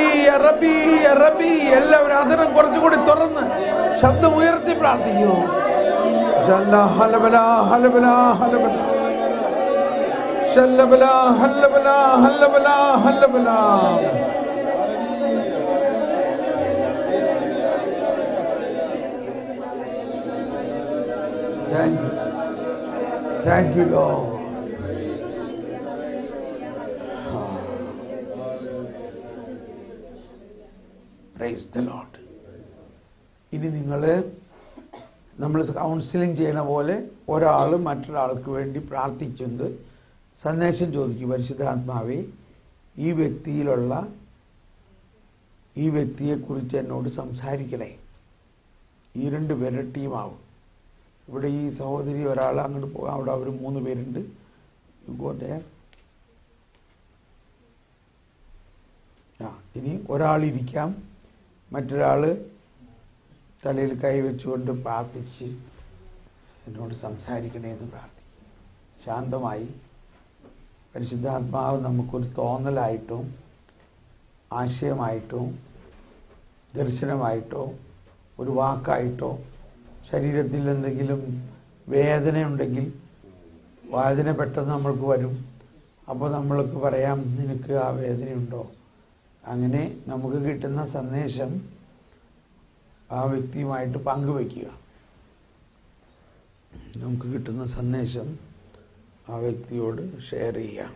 Speaker 1: റബ്ബി റബ്ബി. എല്ലാവരും അതിനും കുറച്ചുകൂടി തുറന്ന് ശബ്ദം ഉയർത്തി പ്രാർത്ഥിക്കൂ. ഹലബല ഹലബല ഹലബല ശല്ലബല ഹല്ലബല ഹല്ലബല ഹല്ലബല. Thank you, Lord. Praise the Lord. ഇനി നമ്മൾ കൗൺസിലിംഗ് ചെയ്യണ പോലെ ഒരാൾ മറ്റൊരാൾക്ക് വേണ്ടി പ്രാർത്ഥിച്ചുകൊണ്ട് സന്ദേശം ചോദിക്കും. പരിശുദ്ധാത്മാവേ, ഈ വ്യക്തിയെക്കുറിച്ച് എന്നോട് സംസാരിക്കണേ. ഈ 2 പേരുടെ ടീമാവും. ഇവിടെ ഈ സഹോദരി ഒരാൾ അങ്ങോട്ട് പോകാം. അവിടെ അവർ 3 പേരുണ്ട്. ഇനി ഒരാളിരിക്കാം, മറ്റൊരാൾ തലയിൽ കൈവച്ചുകൊണ്ട് പ്രാർത്ഥിച്ച് എന്നോട് സംസാരിക്കണേ എന്ന് പ്രാർത്ഥിക്കും. ശാന്തമായി പരിശുദ്ധാത്മാവ് നമുക്കൊരു തോന്നലായിട്ടോ ആശയമായിട്ടോ ദർശനമായിട്ടോ ഒരു വാക്കായിട്ടോ ശരീരത്തിൽ എന്തെങ്കിലും വേദനയുണ്ടെങ്കിൽ വേദന പെട്ടെന്ന് നമ്മൾക്ക് വരും. അപ്പോൾ നമ്മൾക്ക് പറയാം, നിനക്ക് ആ വേദനയുണ്ടോ? അങ്ങനെ നമുക്ക് കിട്ടുന്ന സന്ദേശം ആ വ്യക്തിയുമായിട്ട് പങ്കുവയ്ക്കുക. നമുക്ക് കിട്ടുന്ന സന്ദേശം ആ വ്യക്തിയോട് ഷെയർ ചെയ്യുക.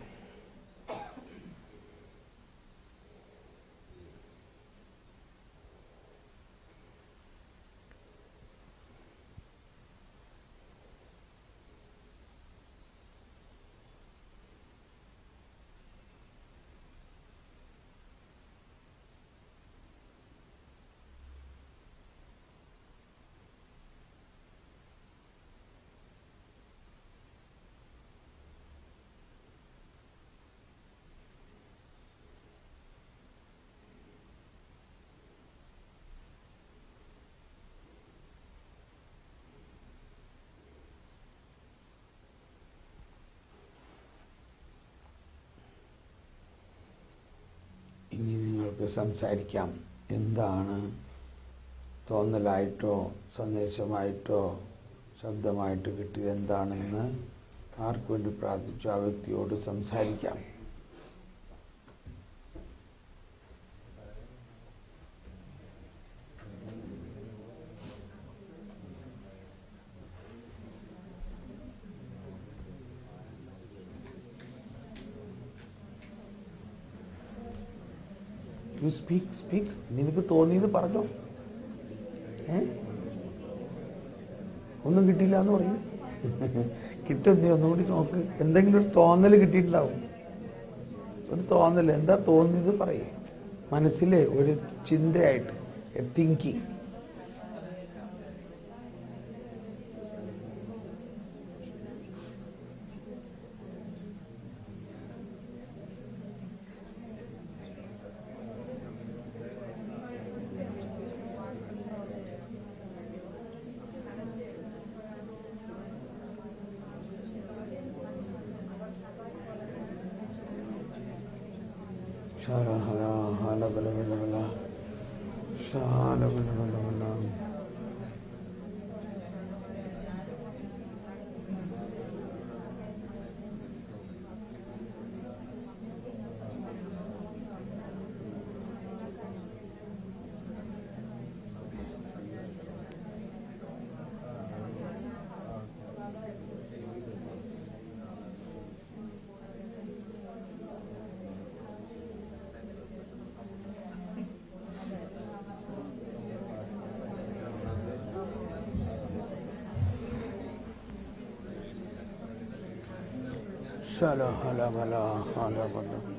Speaker 1: ഇനി നിങ്ങൾക്ക് സംസാരിക്കാം. എന്താണ് തോന്നലായിട്ടോ സന്ദേശമായിട്ടോ ശബ്ദമായിട്ട് കിട്ടിയത് എന്താണെന്ന് ആർക്ക് വേണ്ടി പ്രാർത്ഥിച്ചു ആ വ്യക്തിയോട് സംസാരിക്കാം. You speak. നിനക്ക് തോന്നിയത് പറഞ്ഞോ. ഒന്നും കിട്ടിയില്ല എന്ന് പറയും. കിട്ടും. നീ ഒന്നുകൂടി നോക്ക്. എന്തെങ്കിലും ഒരു തോന്നൽ കിട്ടിയിട്ടുണ്ടാവും. ഒരു തോന്നൽ. എന്താ തോന്നിയത് പറയേ. മനസ്സിലെ ഒരു ചിന്തയായിട്ട് thinking. Shara hala hala bala bala bala shara bala bala bala. Shala hala bala hala bala.